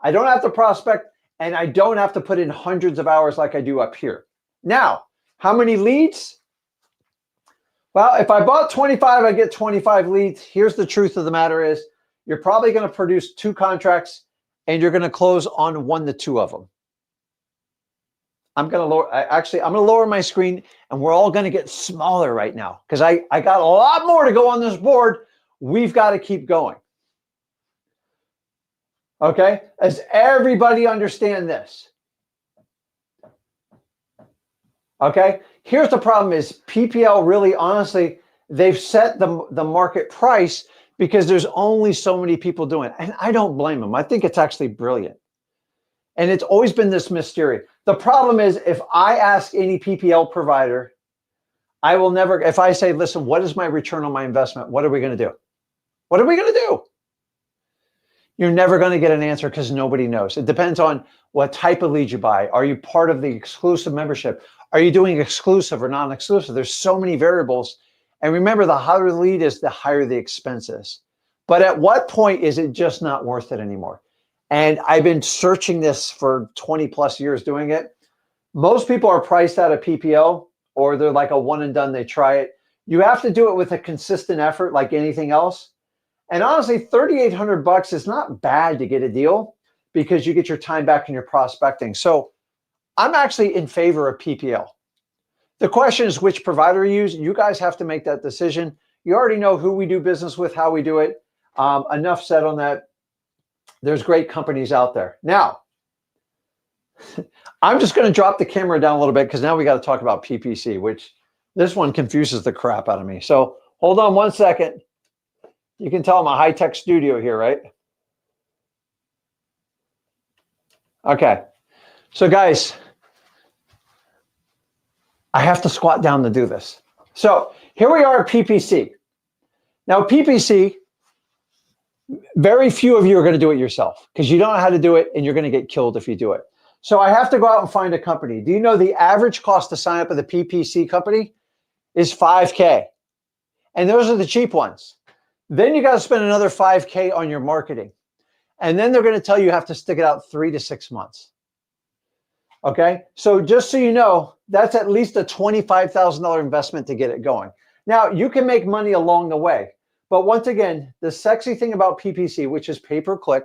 I don't have to prospect. and I don't have to put in hundreds of hours like I do up here. Now, how many leads? Well, if I bought 25, I get 25 leads. Here's the truth of the matter is you're probably going to produce 2 contracts and you're going to close on 1 to 2 of them. I'm going to lower my screen and we're all going to get smaller right now because I got a lot more to go on this board. We've got to keep going. Okay? Does everybody understand this? Okay? Here's the problem is PPL really, honestly, they've set the market price because there's only so many people doing it. And I don't blame them. I think it's actually brilliant. And it's always been this mystery. The problem is if I ask any PPL provider, I will never, if I say, listen, what is my return on my investment? What are we going to do? What are we going to do? You're never going to get an answer because nobody knows. It depends on what type of lead you buy. Are you part of the exclusive membership? Are you doing exclusive or non-exclusive? There's so many variables. And remember, the higher the lead is, the higher the expense is. But at what point is it just not worth it anymore? And I've been searching this for 20 plus years doing it. Most people are priced out of PPO, or they're like a one and done, they try it. You have to do it with a consistent effort like anything else. And honestly, $3,800 is not bad to get a deal because you get your time back in your prospecting. So I'm actually in favor of PPL. The question is which provider you use. You guys have to make that decision. You already know who we do business with, how we do it. Enough said on that. There's great companies out there. Now, I'm just going to drop the camera down a little bit because now we got to talk about PPC, which this one confuses the crap out of me. So hold on one second. You can tell I'm a high-tech studio here, right? Okay. So guys, I have to squat down to do this. So here we are at PPC. Now PPC, very few of you are going to do it yourself because you don't know how to do it and you're going to get killed if you do it. So I have to go out and find a company. Do you know the average cost to sign up with a PPC company is $5K? And those are the cheap ones. Then you got to spend another $5K on your marketing. And then they're going to tell you have to stick it out 3 to 6 months. Okay. So just so you know, that's at least a $25,000 investment to get it going. Now you can make money along the way. But once again, the sexy thing about PPC, which is pay-per-click,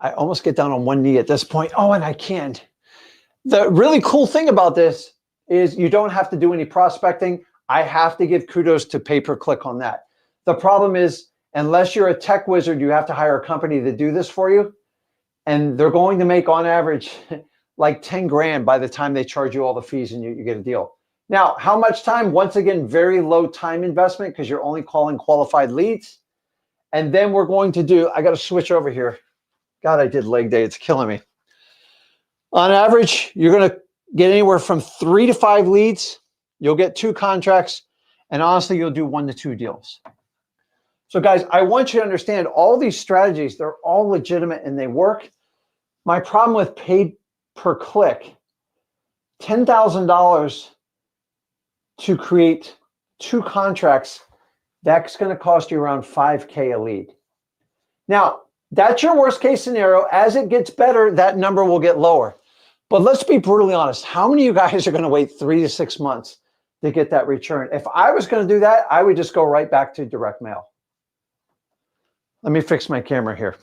I almost get down on one knee at this point. Oh, and I can't. The really cool thing about this is you don't have to do any prospecting. I have to give kudos to pay-per-click on that. The problem is, unless you're a tech wizard, you have to hire a company to do this for you. And they're going to make on average like 10 grand by the time they charge you all the fees and you get a deal. Now, how much time? Once again, very low time investment because you're only calling qualified leads. And then we're going to do, I got to switch over here. God, I did leg day. It's killing me. On average, you're going to get anywhere from 3 to 5 leads. You'll get 2 contracts. And honestly, you'll do 1 to 2 deals. So guys, I want you to understand all these strategies, they're all legitimate and they work. My problem with paid per click, $10,000 to create 2 contracts, that's going to cost you around $5K a lead. Now, that's your worst case scenario. As it gets better, that number will get lower. But let's be brutally honest. How many of you guys are going to wait 3 to 6 months to get that return? If I was going to do that, I would just go right back to direct mail. Let me fix my camera here.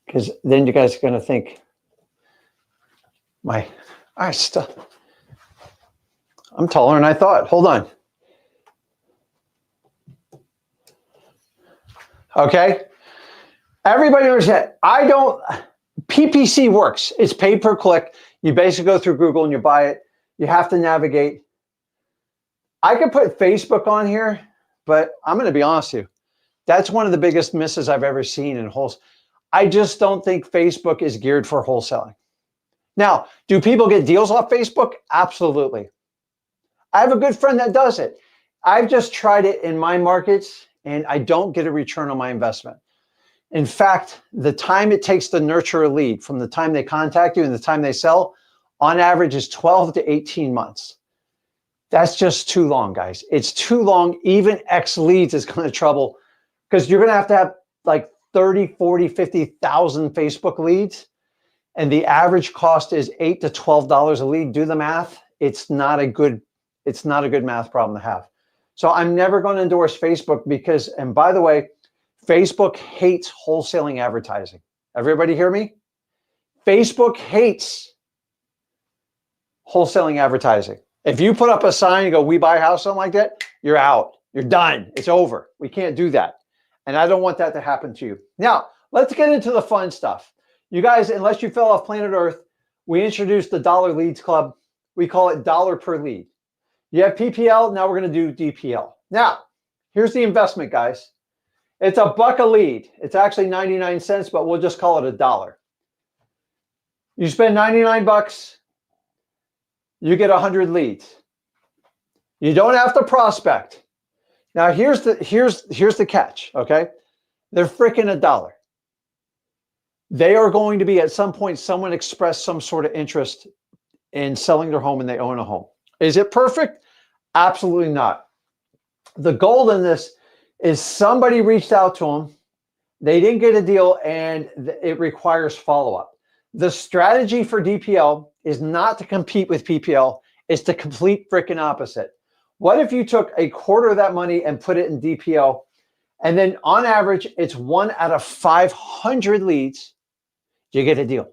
Because then you guys are going to think I'm taller than I thought. Hold on. Okay. Everybody understand. PPC works. It's pay per click. You basically go through Google and you buy it. You have to navigate. I could put Facebook on here, but I'm going to be honest with you. That's one of the biggest misses I've ever seen in wholesale. I just don't think Facebook is geared for wholesaling. Now, do people get deals off Facebook? Absolutely. I have a good friend that does it. I've just tried it in my markets and I don't get a return on my investment. In fact, the time it takes to nurture a lead from the time they contact you and the time they sell, on average is 12 to 18 months. That's just too long, guys. It's too long. Even X leads is going to trouble because you're going to have like 30, 40, 50,000 Facebook leads, and the average cost is $8 to $12 a lead. Do the math. It's not a good math problem to have. So I'm never going to endorse Facebook because, and by the way, Facebook hates wholesaling advertising. Everybody hear me? Facebook hates wholesaling advertising. If you put up a sign and go, "We buy house," something like that, you're out. You're done. It's over. We can't do that. And I don't want that to happen to you. Now, let's get into the fun stuff. You guys, unless you fell off planet Earth, we introduced the Dollar Leads Club. We call it dollar per lead. You have PPL. Now we're going to do DPL. Now, here's the investment, guys. It's $1 a lead. It's actually 99 cents, but we'll just call it $1. You spend 99 bucks, you get 100 leads. You don't have to prospect. Now here's the catch, okay? They're freaking $1. They are going to be at some point someone expressed some sort of interest in selling their home and they own a home. Is it perfect? Absolutely not. The goal in this is somebody reached out to them, they didn't get a deal, and it requires follow-up. The strategy for DPL is not to compete with PPL, it's the complete freaking opposite. What if you took a quarter of that money and put it in DPL, and then on average, it's 1 out of 500 leads, you get a deal.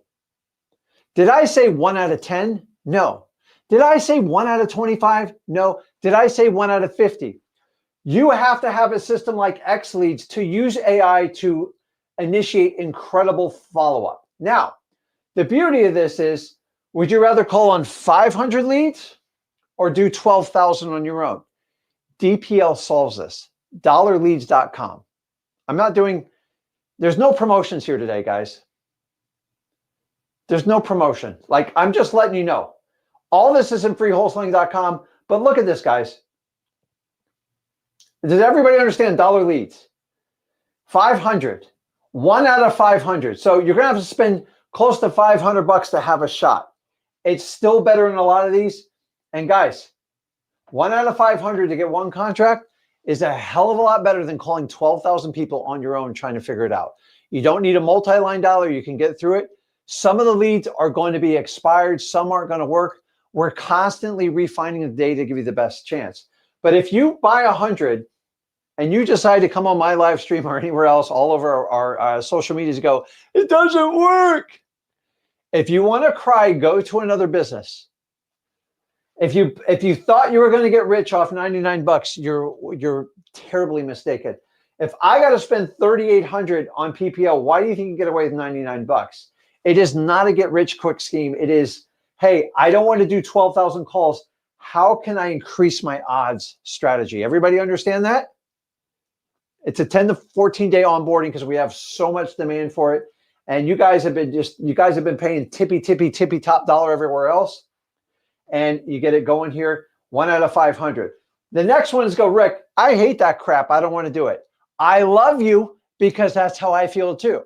Did I say 1 out of 10? No. Did I say 1 out of 25? No. Did I say 1 out of 50? You have to have a system like X Leads to use AI to initiate incredible follow-up. Now, the beauty of this is, would you rather call on 500 leads or do 12,000 on your own? DPL solves this. Dollarleads.com. There's no promotions here today, guys. There's no promotion. Like, I'm just letting you know. All this is in freewholesaling.com, but look at this, guys. Does everybody understand dollar leads? 500. 1 out of 500. So you're going to have to spend close to 500 bucks to have a shot. It's still better in a lot of these. And guys, 1 out of 500 to get one contract is a hell of a lot better than calling 12,000 people on your own trying to figure it out. You don't need a multi-line dollar. You can get through it. Some of the leads are going to be expired. Some aren't going to work. We're constantly refining the data to give you the best chance. But if you buy 100 and you decide to come on my live stream or anywhere else, all over our social medias, go, "It doesn't work." If you want to cry, go to another business. If you thought you were going to get rich off 99 bucks, you're terribly mistaken. If I got to spend 3,800 on PPL, why do you think you can get away with 99 bucks? It is not a get rich quick scheme. It is, hey, I don't want to do 12,000 calls. How can I increase my odds strategy? Everybody understand that? It's a 10 to 14 day onboarding because we have so much demand for it. And you guys have been paying tippy top dollar everywhere else. And you get it going here, 1 out of 500. The next one is go, "Rick, I hate that crap. I don't want to do it." I love you because that's how I feel too.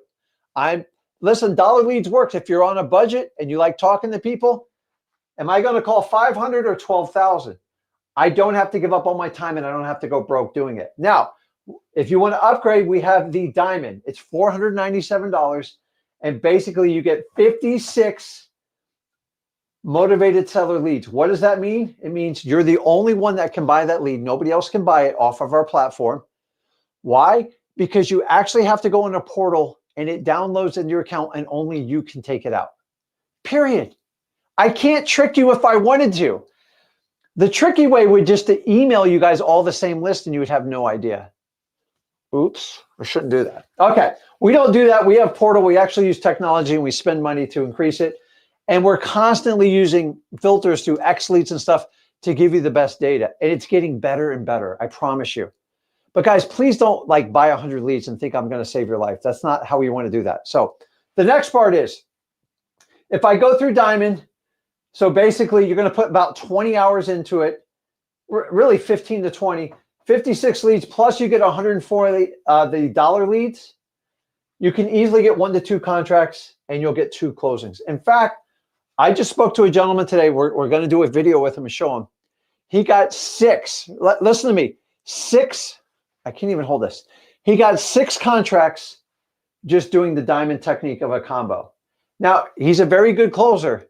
Listen, dollar leads works. If you're on a budget and you like talking to people, am I going to call 500 or 12,000? I don't have to give up all my time and I don't have to go broke doing it. Now, if you want to upgrade, we have the Diamond. It's $497. And basically you get 56 motivated seller leads. What does that mean? It means you're the only one that can buy that lead. Nobody else can buy it off of our platform. Why? Because you actually have to go in a portal and it downloads into your account and only you can take it out. Period. I can't trick you if I wanted to. The tricky way would just to email you guys all the same list and you would have no idea. Oops, I shouldn't do that. Okay, we don't do that. We have portal. We actually use technology and we spend money to increase it. And we're constantly using filters through X Leads and stuff to give you the best data. And it's getting better and better, I promise you. But guys, please don't buy 100 leads and think I'm going to save your life. That's not how we want to do that. So the next part is, if I go through Diamond, so basically you're going to put about 20 hours into it, really 15 to 20, 56 leads, plus you get 140 the dollar leads. You can easily get 1 to 2 contracts and you'll get 2 closings. In fact, I just spoke to a gentleman today. We're going to do a video with him and show him. He got 6. Listen to me. 6. I can't even hold this. He got 6 contracts just doing the diamond technique of a combo. Now, he's a very good closer,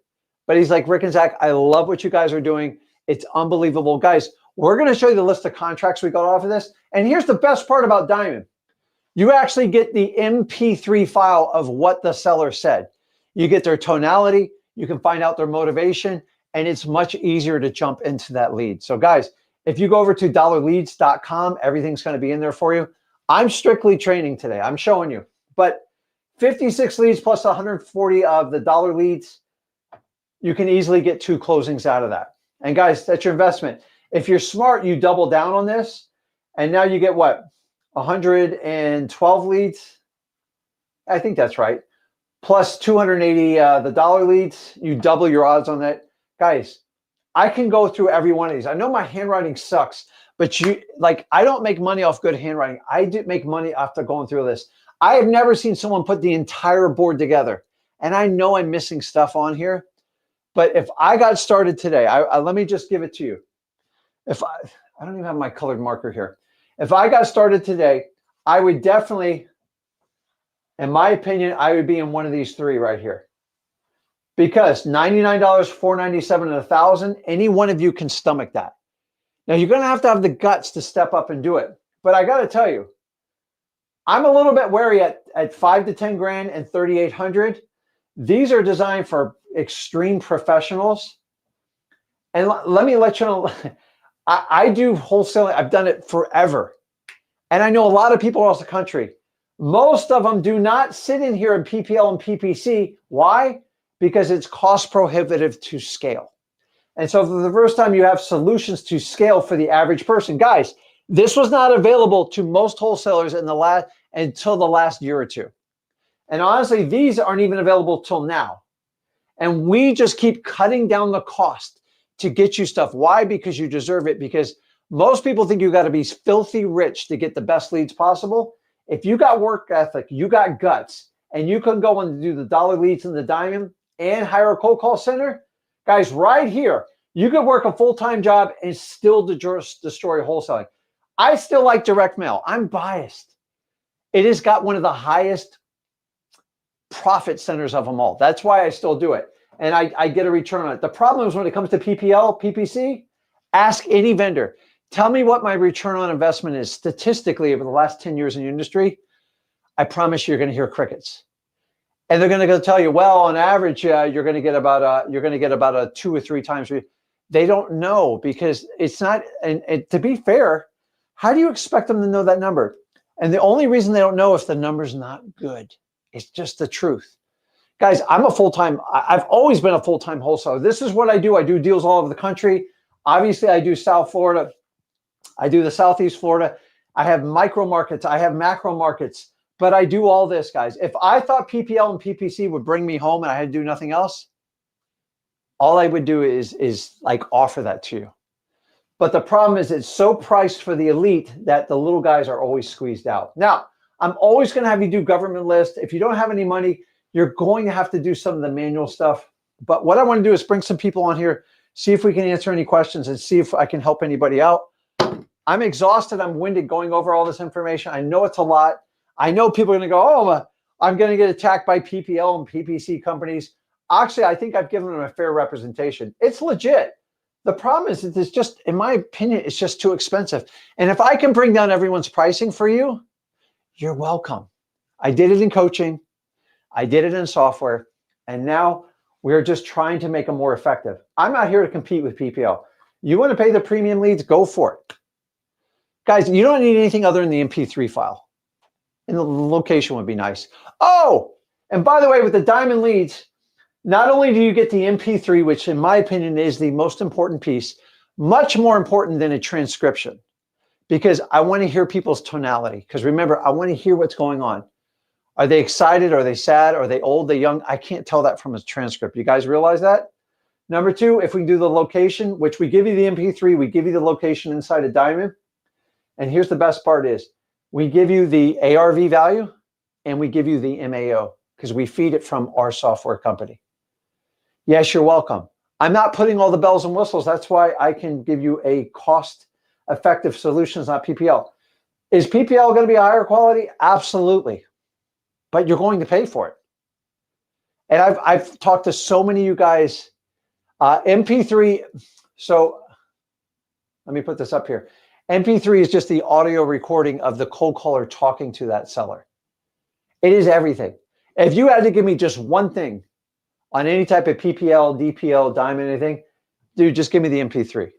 but he's like, Rick and Zach, I love what you guys are doing. It's unbelievable. Guys, we're going to show you the list of contracts we got off of this. And here's the best part about Diamond. You actually get the MP3 file of what the seller said. You get their tonality. You can find out their motivation, and it's much easier to jump into that lead. So guys, if you go over to dollarleads.com, everything's going to be in there for you. I'm strictly training today. I'm showing you. But 56 leads plus 140 of the dollar leads, you can easily get 2 closings out of that. And guys, that's your investment. If you're smart, you double down on this, and now you get what? 112 leads? I think that's right. Plus 280 the dollar leads. You double your odds on that. Guys, I can go through every one of these. I know my handwriting sucks, but I don't make money off good handwriting. I do make money after going through this. I have never seen someone put the entire board together. And I know I'm missing stuff on here. But if I got started today, let me just give it to you. I don't even have my colored marker here. If I got started today, I would definitely, in my opinion, I would be in one of these 3 right here. Because $99, $497, and $1,000, any one of you can stomach that. Now, you're going to have the guts to step up and do it. But I got to tell you, I'm a little bit wary at 5 to 10 grand and 3,800. These are designed for extreme professionals. And let me let you know, I do wholesaling. I've done it forever. And I know a lot of people across the country. Most of them do not sit in here in PPL and PPC. Why? Because it's cost prohibitive to scale. And so for the first time, you have solutions to scale for the average person. Guys, this was not available to most wholesalers until the last year or 2. And honestly, these aren't even available till now. And we just keep cutting down the cost to get you stuff. Why? Because you deserve it. Because most people think you got to be filthy rich to get the best leads possible. If you got work ethic, you got guts, and you can go and do the dollar leads and the diamond and hire a cold call center, guys, right here, you could work a full-time job and still destroy wholesaling. I still like direct mail. I'm biased. It has got one of the highest profit centers of them all. That's why I still do it. And I get a return on it. The problem is when it comes to PPL, PPC, ask any vendor. Tell me what my return on investment is statistically over the last 10 years in the industry. I promise you're going to hear crickets. And they're going to go tell you, well, on average, you're going to get about a 2 or 3 times. They don't know because it's not. And to be fair, how do you expect them to know that number? And the only reason they don't know if the number's not good. It's just the truth. Guys, I've always been a full-time wholesaler. This is what I do. I do deals all over the country. Obviously, I do South Florida. I do the Southeast Florida. I have micro markets. I have macro markets. But I do all this, guys. If I thought PPL and PPC would bring me home and I had to do nothing else, all I would do is like offer that to you. But the problem is it's so priced for the elite that the little guys are always squeezed out. Now, I'm always going to have you do government list. If you don't have any money, you're going to have to do some of the manual stuff. But what I want to do is bring some people on here, see if we can answer any questions and see if I can help anybody out. I'm exhausted. I'm winded going over all this information. I know it's a lot. I know people are going to go, oh, I'm going to get attacked by PPL and PPC companies. Actually, I think I've given them a fair representation. It's legit. The problem is that it's just, in my opinion, it's just too expensive. And if I can bring down everyone's pricing for you, you're welcome. I did it in coaching. I did it in software. And now we're just trying to make them more effective. I'm not here to compete with PPL. You want to pay the premium leads? Go for it. Guys, you don't need anything other than the MP3 file. And the location would be nice. Oh, and by the way, with the diamond leads, not only do you get the MP3, which in my opinion is the most important piece, much more important than a transcription, because I want to hear people's tonality. Because remember, I want to hear what's going on. Are they excited? Are they sad? Are they old? Are they young? I can't tell that from a transcript. You guys realize that? Number 2, if we do the location, which we give you the MP3, we give you the location inside a diamond. And here's the best part is we give you the ARV value and we give you the MAO because we feed it from our software company. Yes, you're welcome. I'm not putting all the bells and whistles. That's why I can give you a cost-effective solutions, not PPL. Is PPL going to be higher quality? Absolutely. but you're going to pay for it. And I've talked to so many of you guys. MP3. So let me put this up here. MP3 is just the audio recording of the cold caller talking to that seller. It is everything. If you had to give me just one thing on any type of PPL, DPL, diamond, anything, dude, just give me the MP3.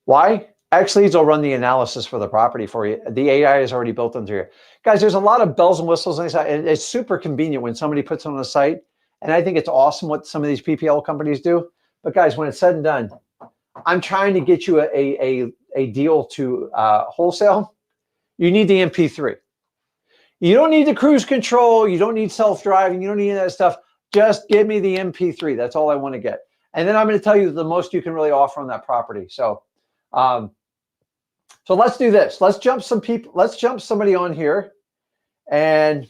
Why? X-Leads will run the analysis for the property for you. The AI is already built into here. Guys, there's a lot of bells and whistles on the site. It's super convenient when somebody puts it on the site. And I think it's awesome what some of these PPL companies do. But guys, when it's said and done, I'm trying to get you a deal to wholesale. You need the MP3. You don't need the cruise control. You don't need self-driving. You don't need any of that stuff. Just give me the MP3. That's all I want to get. And then I'm going to tell you the most you can really offer on that property. So let's do this. Let's jump some people. Let's jump somebody on here. And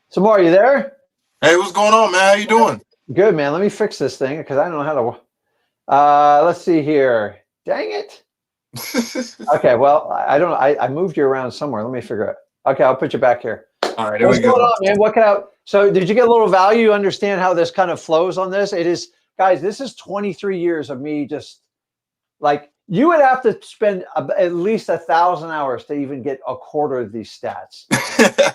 Samar, are you there? Hey, what's going on, man? How you doing? Good, man. Let me fix this thing because I don't know how to. Let's see here. Dang it. Okay, well, I don't know. I moved you around somewhere. Let me figure it. Okay, I'll put you back here. All right, there What's we go. going on, man? What can I? So, did you get a little value? You understand how this kind of flows on this? It is, guys. This is 23 years of me just like you would have to spend at least 1,000 hours to even get a quarter of these stats.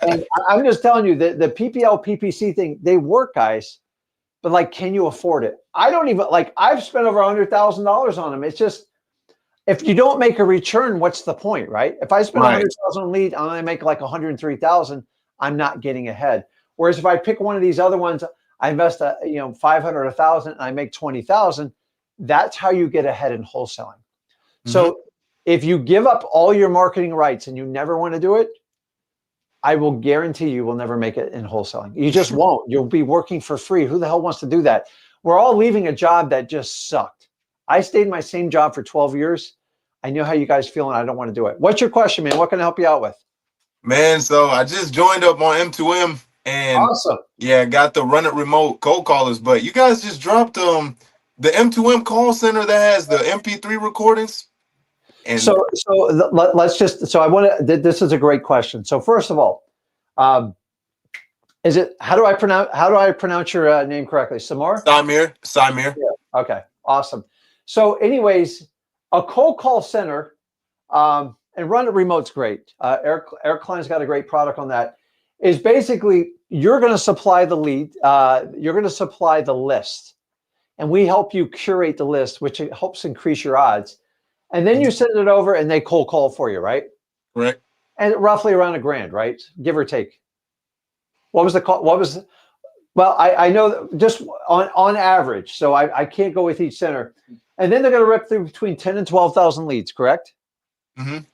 And I'm just telling you that the PPL PPC thing, they work, guys. But like, can you afford it? I don't even like. I've spent over $100,000 on them. It's just. If you don't make a return, what's the point, right? If I spend 100,000 on lead and I make like 103,000, I'm not getting ahead. Whereas if I pick one of these other ones, I invest 500, 1,000, and I make 20,000. That's how you get ahead in wholesaling. Mm-hmm. So if you give up all your marketing rights and you never want to do it, I will guarantee you will never make it in wholesaling. You just won't. You'll be working for free. Who the hell wants to do that? We're all leaving a job that just sucked. I stayed in my same job for 12 years. I know how you guys feel, and I don't want to do it. What's your question, man? What can I help you out with? Man, so I just joined up on M2M, and awesome. Yeah, got the run it remote cold callers. But you guys just dropped the M2M call center that has the MP3 recordings. And so let's just. So I want to. This is a great question. So first of all, is it how do I pronounce your name correctly? Samar. Samir. Yeah. Okay. Awesome. So anyways, a cold call center and run it remote's great. Eric Klein's got a great product on that. Is basically you're going to supply the lead. You're going to supply the list. And we help you curate the list, which helps increase your odds. And then you send it over and they cold call for you, right? Right. And roughly around $1,000, right? Give or take. What was the call? Well, I know just on average, so I can't go with each center. And then they're going to rip through between 10 and 12,000 leads, correct?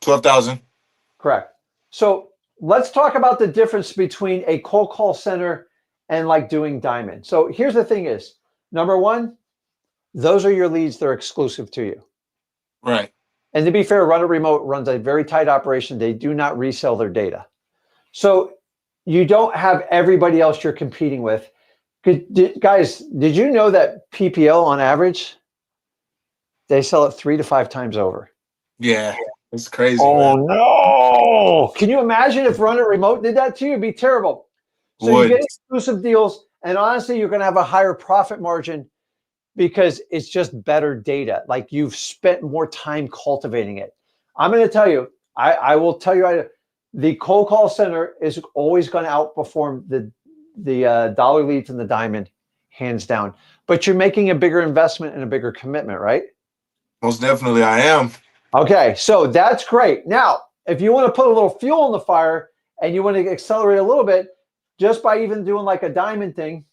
12,000. Correct. So let's talk about the difference between a cold call center and like doing diamond. So here's the thing is, number one, those are your leads. They're exclusive to you. Right. And to be fair, Run It Remote runs a very tight operation. They do not resell their data. So you don't have everybody else you're competing with. Guys, did you know that PPL on average, they sell it 3 to 5 times over? Yeah, it's crazy. Oh, man. No. Can you imagine if Run It Remote did that to you? It'd be terrible. So you get exclusive deals, and honestly, you're going to have a higher profit margin because it's just better data. Like you've spent more time cultivating it. I'm going to tell you, I will tell you, the cold call center is always going to outperform the dollar leads and the diamond, hands down. But you're making a bigger investment and a bigger commitment, right? Most definitely I am. Okay, so that's great. Now, if you want to put a little fuel in the fire and you want to accelerate a little bit, just by even doing like a diamond thing,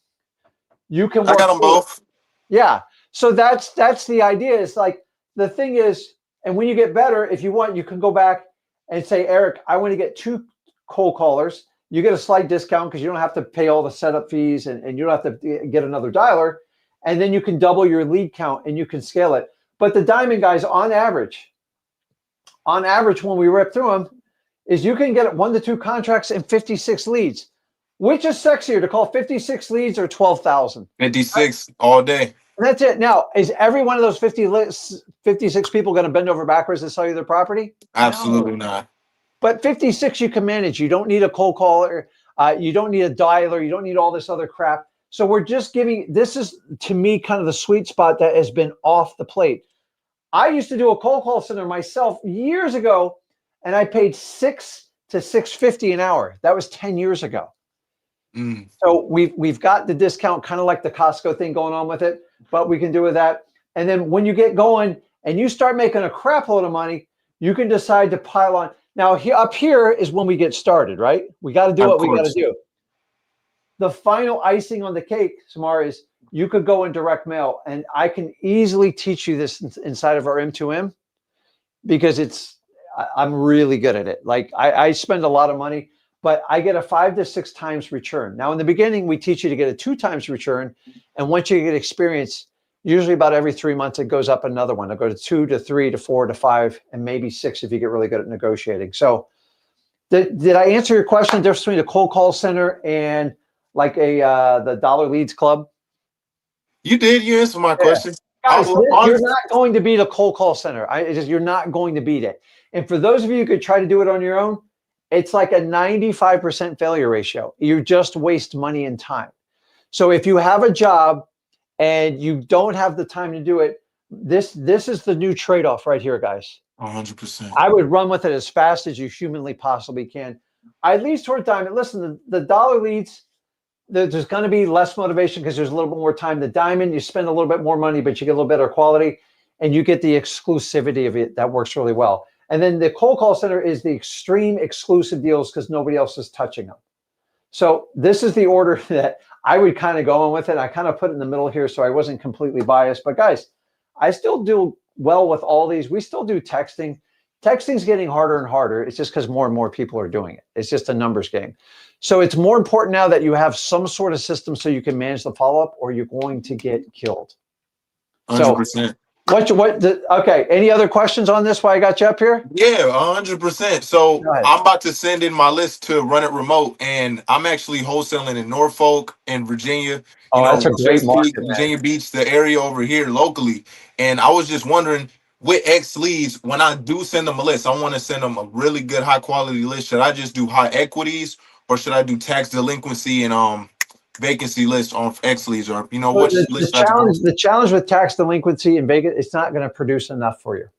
you can work. I got them both. Yeah. So that's the idea. It's like the thing is, and when you get better, if you want, you can go back and say, Eric, I want to get 2 cold callers. You get a slight discount because you don't have to pay all the setup fees and you don't have to get another dialer. And then you can double your lead count and you can scale it. But the diamond guys, on average, when we rip through them, is you can get 1 to 2 contracts and 56 leads. Which is sexier, to call 56 leads or 12,000? 56 all day. And that's it. Now, is every one of those 56 people going to bend over backwards and sell you their property? Absolutely not. But 56 you can manage. You don't need a cold caller. You don't need a dialer. You don't need all this other crap. So we're just giving, this is to me kind of the sweet spot that has been off the plate. I used to do a cold call center myself years ago, and I paid $6 to $6.50 an hour. That was 10 years ago. So we've got the discount, kind of like the Costco thing going on with it, but we can do with that. And then when you get going and you start making a crap load of money, you can decide to pile on. Now up here is when we get started, right? We got to do what we got to do. The final icing on the cake, Samar, is you could go in direct mail, and I can easily teach you this inside of our M2M because I'm really good at it. Like I spend a lot of money, but I get a 5 to 6 times return. Now in the beginning, we teach you to get a 2 times return. And once you get experience, usually about every 3 months, it goes up another one. It'll go to 2 to 3 to 4 to 5, and maybe 6 if you get really good at negotiating. So did I answer your question? The difference between a cold call center and like the dollar leads club? You did. You answered my question. Guys, you're not going to beat a cold call center. You're not going to beat it. And for those of you who could try to do it on your own, it's like a 95% failure ratio. You just waste money and time. So if you have a job and you don't have the time to do it, this is the new trade-off right here, guys. 100%. I would run with it as fast as you humanly possibly can. I lean toward diamond. Listen, the dollar leads, there's going to be less motivation because there's a little bit more time. The diamond, you spend a little bit more money, but you get a little better quality, and you get the exclusivity of it. That works really well. And then the cold call center is the extreme exclusive deals because nobody else is touching them. So this is the order that I would kind of go on with it. I kind of put it in the middle here so I wasn't completely biased. But guys, I still do well with all these. We still do texting. Texting's getting harder and harder. It's just because more and more people are doing it. It's just a numbers game. So it's more important now that you have some sort of system so you can manage the follow-up, or you're going to get killed. 100%. Okay. Any other questions on this while I got you up here? Yeah, 100%. So I'm about to send in my list to Run It Remote, and I'm actually wholesaling in Norfolk and Virginia. That's a great market, Virginia Beach, the area over here locally. And I was just wondering, with X leads, when I do send them a list, I want to send them a really good high quality list. Should I just do high equities, or should I do tax delinquency and vacancy lists on X leads, or what list? The challenge with tax delinquency and vacancy, it's not going to produce enough for you.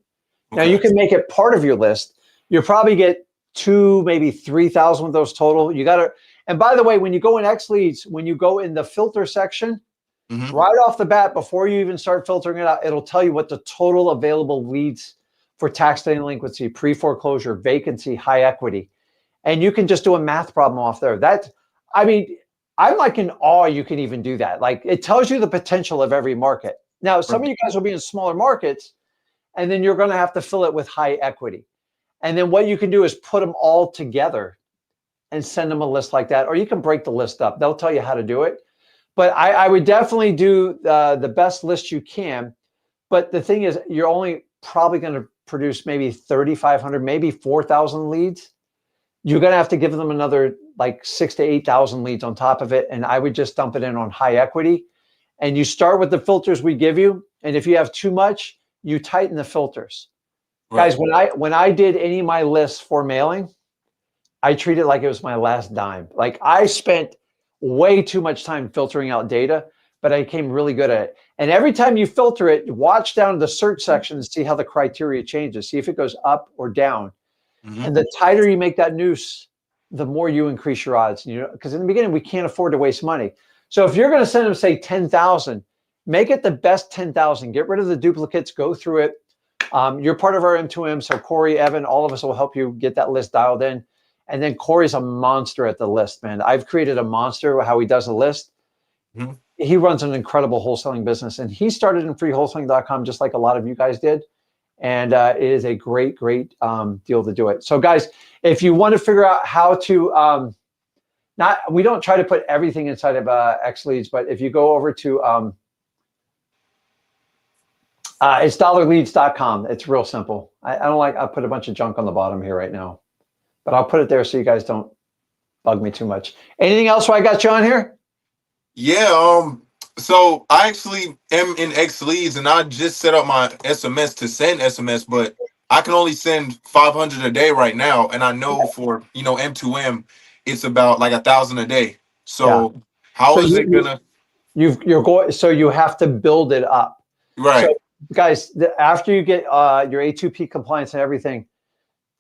Okay. Now you can make it part of your list. You'll probably get 2, maybe 3,000 of those total. You got to. And by the way, when you go in X leads, when you go in the filter section, right off the bat, before you even start filtering it out, it'll tell you what the total available leads for tax delinquency, pre-foreclosure, vacancy, high equity. And you can just do a math problem off there. I'm like in awe you can even do that. Like, it tells you the potential of every market. Now, some of you guys will be in smaller markets, and then you're going to have to fill it with high equity. And then what you can do is put them all together and send them a list like that. Or you can break the list up. They'll tell you how to do it. But I would definitely do the best list you can. But the thing is, you're only probably going to produce maybe 3,500, maybe 4,000 leads. You're going to have to give them another like 6,000 to 8,000 leads on top of it. And I would just dump it in on high equity. And you start with the filters we give you. And if you have too much, you tighten the filters. Right. Guys, when I did any of my lists for mailing, I treat it like it was my last dime. Like, I spent way too much time filtering out data, but I became really good at it. And every time you filter it, watch down to the search section and see how the criteria changes. See if it goes up or down. And the tighter you make that noose, the more you increase your odds. Because in the beginning, we can't afford to waste money. So if you're going to send them, say, 10,000, make it the best 10,000. Get rid of the duplicates. Go through it. You're part of our M2M. So Corey, Evan, all of us will help you get that list dialed in. And then Corey's a monster at the list, man. I've created a monster how he does a list. He runs an incredible wholesaling business. And he started in freewholesaling.com just like a lot of you guys did. And it is a great, great deal to do it. So guys, if you want to figure out how to, we don't try to put everything inside of X leads, but if you go over to, it's dollarleads.com. It's real simple. I put a bunch of junk on the bottom here right now, but I'll put it there so you guys don't bug me too much. Anything else while I got you on here? Yeah. So I actually am in X leads, and I just set up my SMS to send SMS, but I can only send 500 a day right now, and I know for M2M, it's about like 1,000 a day. Yeah. So how So is it gonna? you're going. So you have to build it up. So Right. guys, after you get your A2P compliance and everything,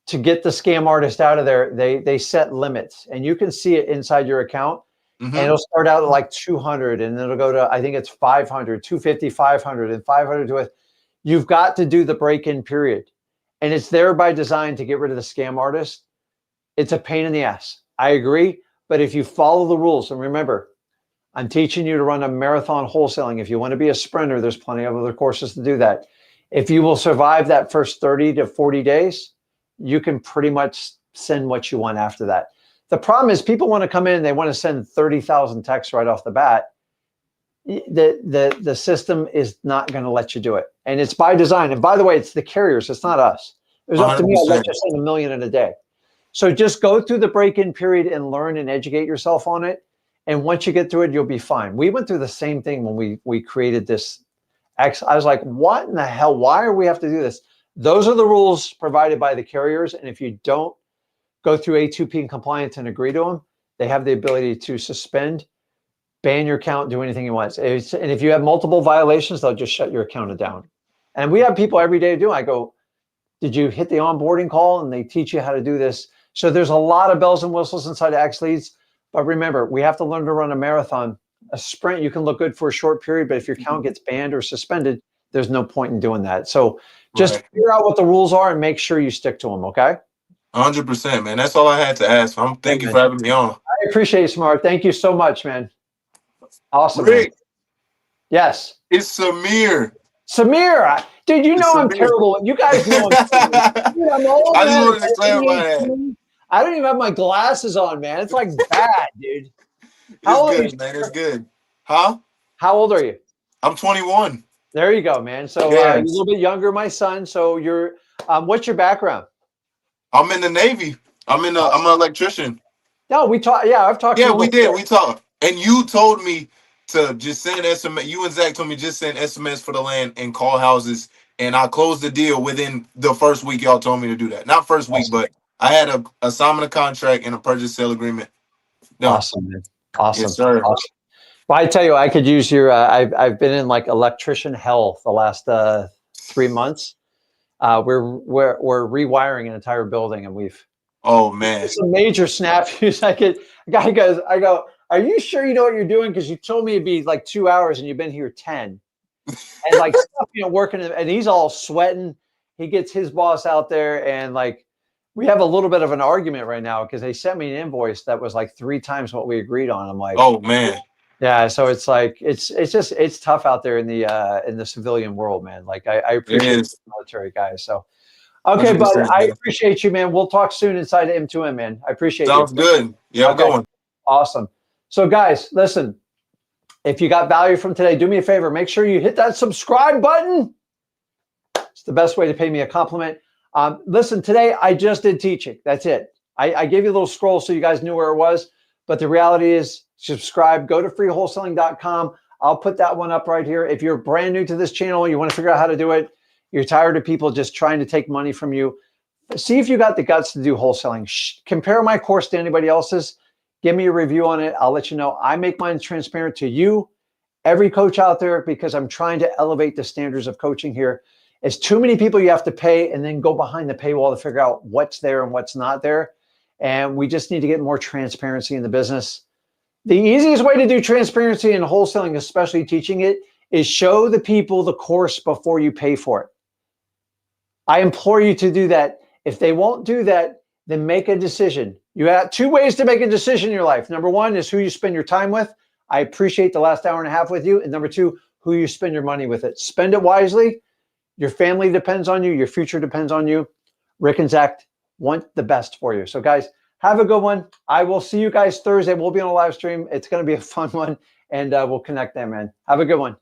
to get the scam artist out of there, they set limits, and you can see it inside your account. And Mm-hmm. it'll start out at like 200, and then it'll go to, I think it's 500, 250, 500, and 500 to it. You've got to do the break-in period. And it's there by design to get rid of the scam artist. It's a pain in the ass. I agree. But if you follow the rules, and remember, I'm teaching you to run a marathon wholesaling. If you want to be a sprinter, there's plenty of other courses to do that. If you will survive that first 30 to 40 days, you can pretty much send what you want after that. The problem is people want to come in, they want to send 30,000 texts right off the bat. The system is not going to let you do it. And it's by design. And by the way, it's the carriers. It's not us. It was up to me. I'll let 100%. you send 1 million in a day. So just go through the break-in period and learn and educate yourself on it. And once you get through it, you'll be fine. We went through the same thing when we created this. I was like, what in the hell? Why do we have to do this? Those are the rules provided by the carriers. And if you don't go through A2P and compliance and agree to them, they have the ability to suspend, ban your account, do anything you want. And if you have multiple violations, they'll just shut your account down. And we have people every day doing. I go, did you hit the onboarding call? And they teach you how to do this. So there's a lot of bells and whistles inside of X Leads. But remember, we have to learn to run a marathon. A sprint, you can look good for a short period, but if your account gets banned or suspended, there's no point in doing that. So just Right. figure out what the rules are and make sure you stick to them, okay? 100%, man. That's all I had to ask. Hey, Thank you man. for having me on. I appreciate you, Smart. Thank you so much, man. Awesome, man. Rick, it's Samir. Samir, dude, you It's know I'm Samir. terrible. You guys know I'm terrible. Dude, I'm old, I just man. wanted to clarify that. I don't even have my glasses on, man. It's like bad, dude. How It's old are you? good, man. It's good. Huh? How old are you? I'm 21. There you go, man. So you're a Yes. little bit younger, my son. So you're, what's your background? I'm in the Navy. I'm an electrician. No, we talked. Yeah, I've talked to Yeah, you we did. before. We talked. And you told me to just send SMS. You and Zach told me just send SMS for the land and call houses. And I closed the deal within the first week y'all told me to do that. Not first week, Awesome. but I had a assignment of contract and a purchase sale agreement. No. Awesome, man. Awesome. Yes, sir. Awesome. Well, I tell you, I could use your. I've been in like electrician hell the last 3 months. We're rewiring an entire building, and we've Oh man. some major snafus. A guy goes, I go, are you sure you know what you're doing? Because you told me it'd be like 2 hours, and you've been here 10. And like stuff, working, and he's all sweating. He gets his boss out there, and like we have a little bit of an argument right now because they sent me an invoice that was like 3 times what we agreed on. I'm like, Oh man. yeah. So it's like it's tough out there in the civilian world, man. Like I appreciate the military guys. So okay, bud, 100%, I man. appreciate you, man. We'll talk soon inside of M2M, man. I appreciate you. Sounds good. Yeah, Okay. going. Awesome. So guys, listen. If you got value from today, do me a favor. Make sure you hit that subscribe button. It's the best way to pay me a compliment. Listen, today I just did teaching. That's it. I gave you a little scroll so you guys knew where it was. But the reality is, subscribe. Go to freewholesaling.com. I'll put that one up right here. If you're brand new to this channel, you want to figure out how to do it, you're tired of people just trying to take money from you, see if you got the guts to do wholesaling. Compare my course to anybody else's. Give me a review on it. I'll let you know. I make mine transparent to you, every coach out there, because I'm trying to elevate the standards of coaching here. It's too many people you have to pay and then go behind the paywall to figure out what's there and what's not there. And we just need to get more transparency in the business. The easiest way to do transparency in wholesaling, especially teaching it, is show the people the course before you pay for it. I implore you to do that. If they won't do that, then make a decision. You have 2 ways to make a decision in your life. Number 1 is who you spend your time with. I appreciate the last hour and a half with you. And number 2, who you spend your money with it. Spend it wisely. Your family depends on you. Your future depends on you. Rick and Zach want the best for you. So guys, have a good one. I will see you guys Thursday. We'll be on a live stream. It's going to be a fun one, and we'll connect then, man. Have a good one.